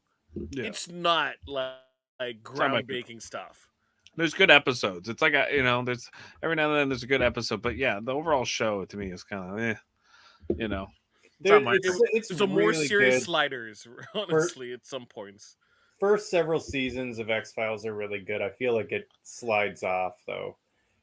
Yeah. It's not like groundbreaking stuff. There's good episodes. It's like there's every now and then there's a good episode, but yeah, the overall show to me is kind of It's a more really serious good. Sliders, honestly, at some points. First several seasons of X-Files are really good. I feel like it slides off though.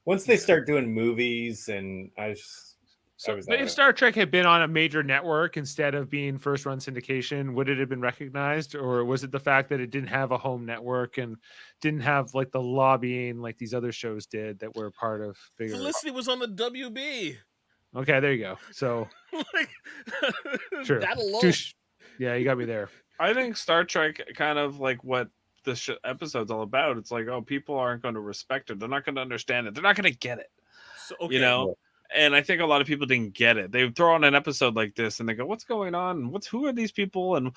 Once they start doing movies, and if Star Trek had been on a major network instead of being first run syndication, would it have been recognized, or was it the fact that it didn't have a home network and didn't have like the lobbying like these other shows did that were part of bigger? Felicity was on the WB. Okay, there you go. So, like, sure. That alone. Yeah, you got me there. I think Star Trek kind of like what this episode's all about. It's like, oh, people aren't going to respect it. They're not going to understand it. They're not going to get it. So, okay. And I think a lot of people didn't get it. They throw on an episode like this and they go, what's going on? Who are these people? And,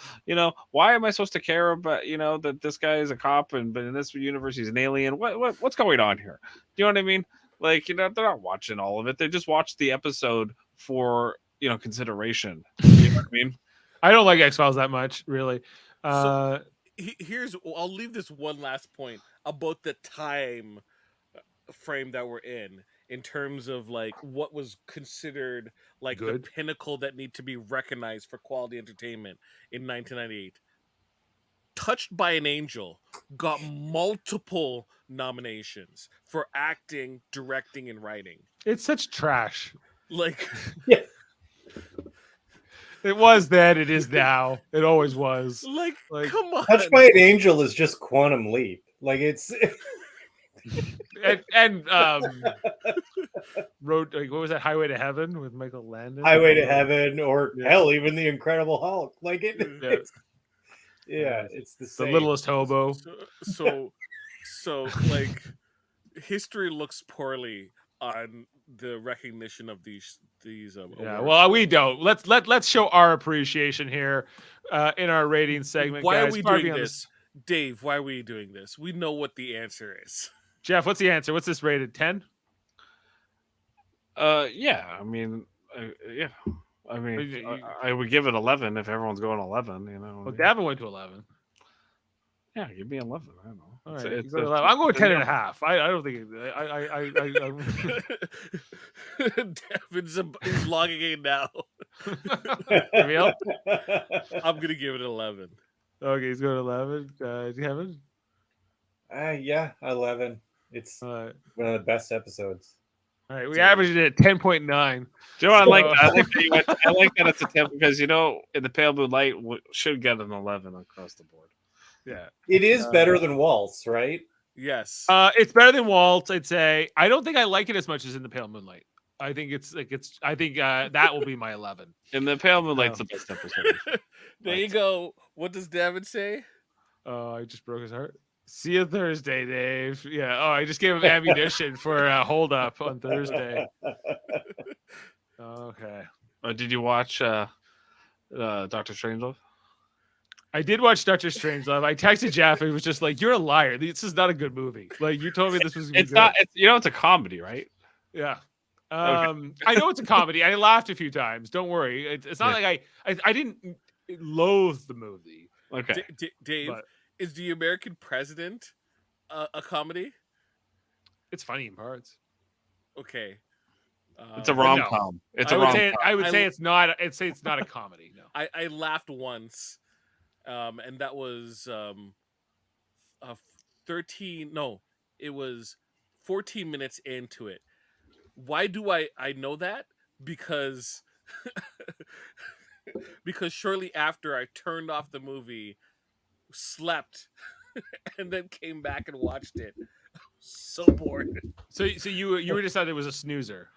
why am I supposed to care about, that this guy is a cop but in this universe he's an alien? What's going on here? Do you know what I mean? Like, they're not watching all of it. They just watched the episode for, consideration. You know what I mean? I don't like X-Files that much, really. I'll leave this one last point about the time frame that we're in terms of like what was considered like good, the pinnacle that need to be recognized for quality entertainment in 1998. Touched by an Angel got multiple nominations for acting, directing, and writing. It's such trash. Like, yeah. It was then, it is now. It always was. Like come on. Touched by an Angel is just Quantum Leap. Like it's and road, like, what was that, Highway to Heaven with Michael Landon? Highway to Heaven, or hell, even the Incredible Hulk. Like it. It's the same. The Littlest Hobo. So like, history looks poorly on the recognition of these awards. Well, we don't. Let's show our appreciation here in our rating segment. Why guys. are we doing this? Dave, why are we doing this? We know what the answer is. Jeff, what's the answer? What's this rated? 10? Yeah. I mean, yeah. I mean, I would give it 11 if everyone's going 11. Well, Davan went to 11. Yeah, give me 11. I don't know. All right, I'm going 10 and a half. I don't think Davin's logging in now. Jaemeel? I'm gonna give it 11. Okay, he's going 11. Kevin? Yeah, 11. It's one of the best episodes. All right, we averaged it at 10.9. Joe, I like that. I like that it's a 10 because in the Pale Blue Light should get an 11 across the board. Yeah, it is better than Waltz, right? Yes. It's better than Waltz, I'd say. I don't think I like it as much as in the Pale Moonlight. I think that will be my 11. And the Pale Moonlight's the best episode. There you go. What does Davan say? Oh, I just broke his heart. See you Thursday, Dave. Yeah. Oh, I just gave him ammunition for a hold up on Thursday. Okay. Did you watch Dr. Strangelove? I did watch Doctor Strangelove. I texted Jeff. He was just like, "You're a liar. This is not a good movie. Like you told me this was. It's good. not. It's a comedy, right? Yeah. Okay. I know it's a comedy. I laughed a few times. Don't worry. It's not like I didn't loathe the movie. Okay. Dave, but is The American President a comedy? It's funny in parts. Okay. It's a rom-com. No. I would say it's not a comedy. No. I laughed once. And that was 14 minutes into it. Why do I know that? Because because shortly after I turned off the movie, slept, and then came back and watched it. So bored. So you were decided it was a snoozer.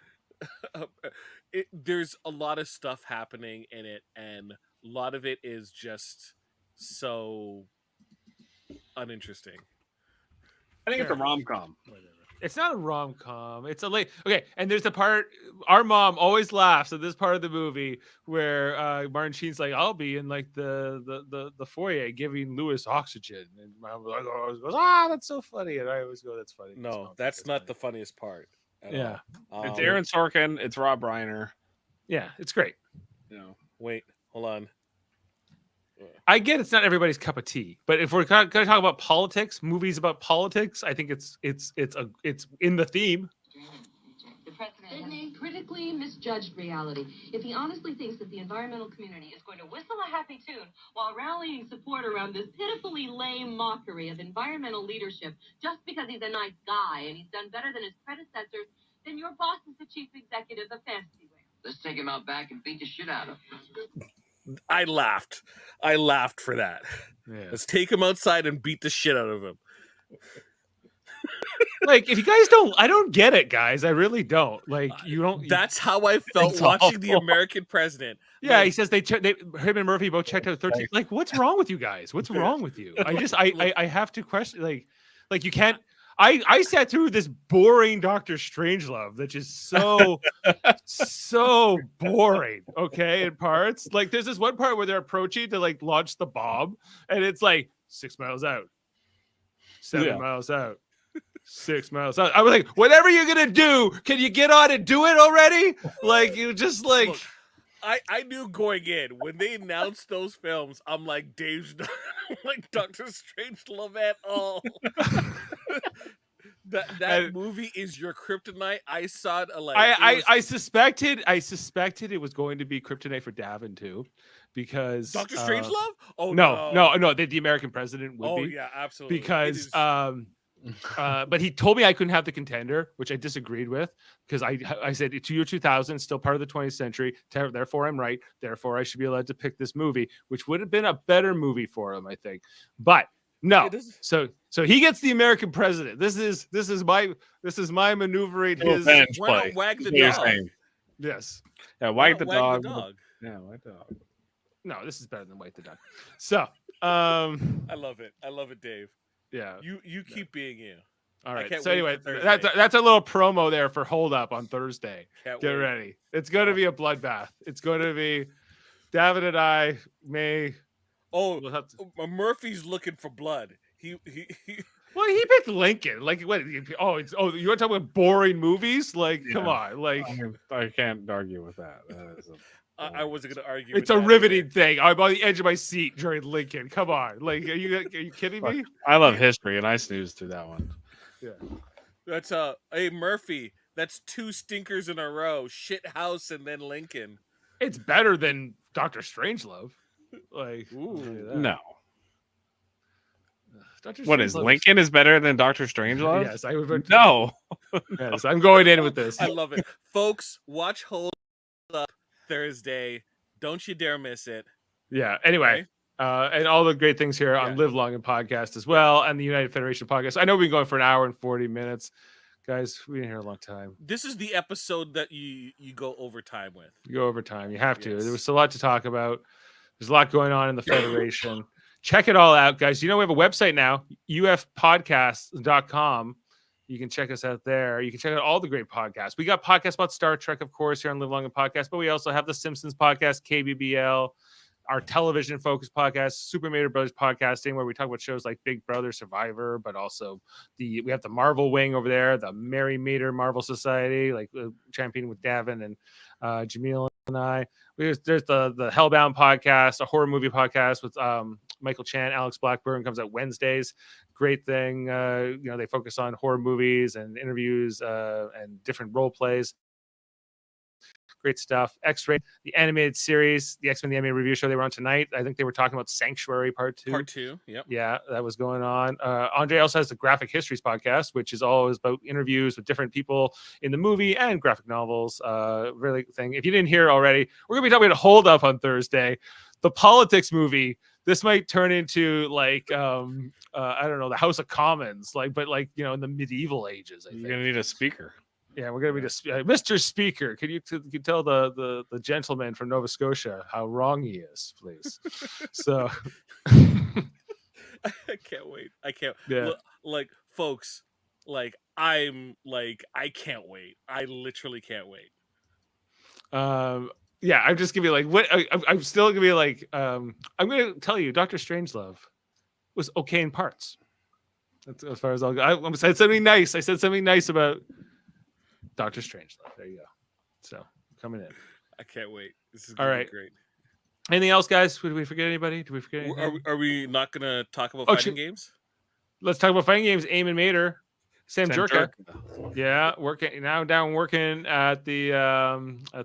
There's a lot of stuff happening in it, and a lot of it is just so uninteresting. I think it's a rom-com. It's not a rom-com. It's a late. Okay, and there's the part our mom always laughs at this part of the movie where Martin Sheen's like, "I'll be in like the foyer giving Lewis oxygen," and my mom always goes, "Ah, that's so funny," and I always go, "That's funny." No, that's not the funniest part. Yeah, it's Aaron Sorkin. It's Rob Reiner. Yeah, it's great. Wait, hold on. I get it's not everybody's cup of tea, but if we're going to talk about politics, movies about politics, I think it's in the theme. The president has critically misjudged reality. If he honestly thinks that the environmental community is going to whistle a happy tune while rallying support around this pitifully lame mockery of environmental leadership just because he's a nice guy and he's done better than his predecessors, then your boss is the chief executive of Fantasyware. Let's take him out back and beat the shit out of him. I laughed for that. Yeah. Let's take him outside and beat the shit out of him. Like, if you guys I don't get it, guys. I really don't. Like, you don't. That's how I felt watching The American President. Yeah, he says him and Murphy both checked out 13. Like, what's wrong with you guys? What's wrong with you? I have to question. Like you can't. I sat through this boring Doctor Strangelove that is so boring. Okay, in parts. Like, there's this one part where they're approaching to like launch the bomb, and it's like 6 miles out, 7 miles out, 6 miles out. I was like, whatever you're gonna do, can you get on and do it already? Like, you just like. Look, I knew going in when they announced those films, I'm like, Dave's not like Doctor Strangelove at all. that movie is your kryptonite. I saw it like I suspected it was going to be kryptonite for Davan too, because Doctor Strangelove. Oh no, the American President would be. Oh yeah, absolutely. Because but he told me I couldn't have the Contender, which I disagreed with, because I said it's year 2000, still part of the 20th century. Therefore, I'm right. Therefore, I should be allowed to pick this movie, which would have been a better movie for him, I think. But no, so he gets the American President. This is my maneuvering his. Why not wag the dog? Yes. Yeah, wag the dog. Yeah, wag the dog. No, this is better than wag the dog. So, I love it, Dave. Yeah, you keep being you. All right. So anyway, that's a little promo there for Hold Up on Thursday. Get ready. It's going to be a bloodbath. It's going to be David and I may. Oh, Murphy's looking for blood. He Well, he picked Lincoln. Like, what? You want to talk about boring movies? Like, come on. Like, I can't argue with that. I wasn't going to argue. It's a riveting thing. I'm on the edge of my seat during Lincoln. Come on. Like, are you kidding me? I love history, and I snoozed through that one. Yeah. That's hey Murphy. That's 2 stinkers in a row. Shit House and then Lincoln. It's better than Dr. Strangelove. Like, no. What is Lincoln is better than Dr. Strangelove? Yes, I would. No. Yes, I'm going in with this. I love it, folks. Watch Hold Up Thursday. Don't you dare miss it. Yeah. Anyway, and all the great things here on Live Long and Podcast as well, and the United Federation Podcast. I know we've been going for an hour and 40 minutes. Guys, we've been here a long time. This is the episode that you go overtime with. You go over time. You have to. There was a lot to talk about. There's a lot going on in the Federation. Check it all out, guys. You know, we have a website now, ufpodcasts.com. You can check us out there. You can check out all the great podcasts. We got podcasts about Star Trek, of course, here on Live Long and Podcast, but we also have the Simpsons podcast, KBBL, our television-focused podcast, Super Mario Brothers Podcasting, where we talk about shows like Big Brother, Survivor, but also we have the Marvel wing over there, the Mary Mater Marvel Society, like championing with Davan and Jaemeel and I. There's the Hellbound podcast, a horror movie podcast with Michael Chan, Alex Blackburn, comes out Wednesdays. Great thing. They focus on horror movies and interviews and different role plays. Great stuff. X-Ray, the animated series, the X-Men the Animated Review Show they were on tonight. I think they were talking about Sanctuary Part 2. Part 2, yep. Yeah, that was going on. Andre also has the Graphic Histories podcast, which is always about interviews with different people in the movie and graphic novels. Really thing. If you didn't hear already, we're going to be talking about Hold Up on Thursday. The politics movie. This might turn into like I don't know, the House of Commons, in the medieval ages. I think you're gonna need a speaker. Yeah, we're gonna be Mr. Speaker. Can you tell the gentleman from Nova Scotia how wrong he is, please? So I can't wait. I can't. Yeah. Folks, I can't wait. I literally can't wait. Yeah, I'm just gonna be like, what? I'm still gonna be like, I'm gonna tell you, Dr. Strangelove was okay in parts. That's as far as I'll go. I said something nice. I said something nice about Dr. Strangelove. There you go. So coming in. I can't wait. This is gonna be great. Anything else, guys? Did we forget anybody? Did we forget anything? Are we not gonna talk about fighting games? Let's talk about fighting games. Aim and Mater. Sam Jerka. Yeah, working at the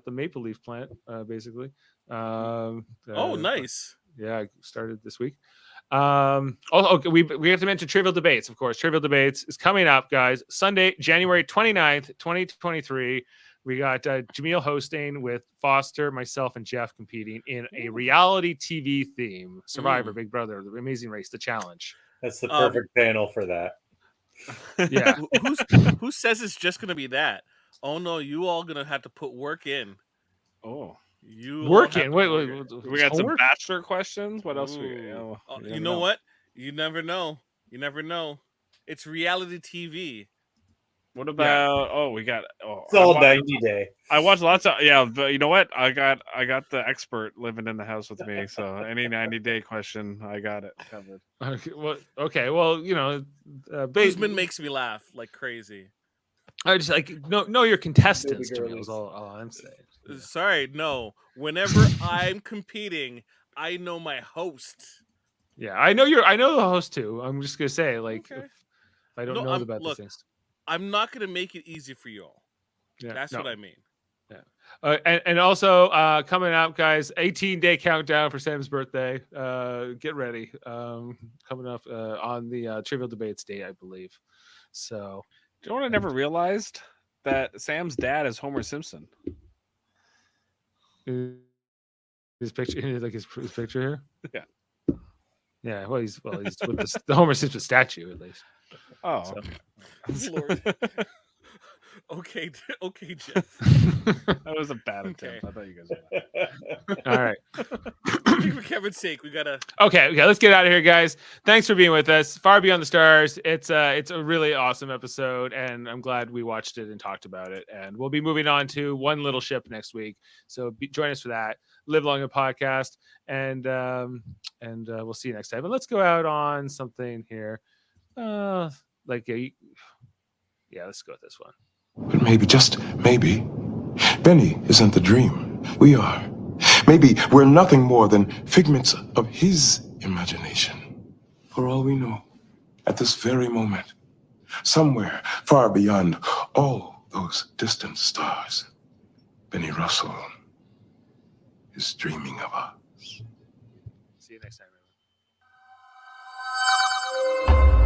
Maple Leaf plant, basically. Nice. Yeah, I started this week. We have to mention Trivial Debates, of course. Trivial Debates is coming up, guys. Sunday, January 29th, 2023. We got Jaemeel hosting with Foster, myself, and Jeff competing in a reality TV theme. Survivor, Big Brother, The Amazing Race, The Challenge. That's the perfect panel for that. Yeah. Who says it's just gonna be that? Oh no, you all gonna have to put work in. Oh, you work in. Wait. We got some bachelor questions. What else? You know what? You never know. It's reality TV. What about? We got. It's all 90 Day. I watched lots of but you know what? I got the expert living in the house with me, so any 90-day question, I got it covered. Okay. Well, Boozman makes me laugh like crazy. I just know your contestants. Is all I'm saying. Sorry, no. Whenever I'm competing, I know my host. Yeah, I know the host too. I'm just gonna say, if I don't know about these things. I'm not going to make it easy for you all. Yeah, That's what I mean. Yeah. And also coming up, guys, 18-day countdown for Sam's birthday. Get ready. Coming up on the Trivial Debates day, I believe. So, do you know what I never realized? That Sam's dad is Homer Simpson. His picture, his picture here. Yeah. Yeah. Well, he's with the Homer Simpson statue at least. Oh, so. Lord. Okay, Jeff. That was a bad attempt. I thought you guys were that. All right. For Kevin's sake, we gotta. Okay, let's get out of here, guys. Thanks for being with us. Far Beyond the Stars. It's a really awesome episode, and I'm glad we watched it and talked about it. And we'll be moving on to One Little Ship next week. So join us for that. Live Long and Podcast, and we'll see you next time. But let's go out on something here. Let's go with this one. But maybe, just maybe, Benny isn't the dream. We are. Maybe we're nothing more than figments of his imagination. For all we know, at this very moment, somewhere far beyond all those distant stars, Benny Russell is dreaming of us. See you next time, everyone.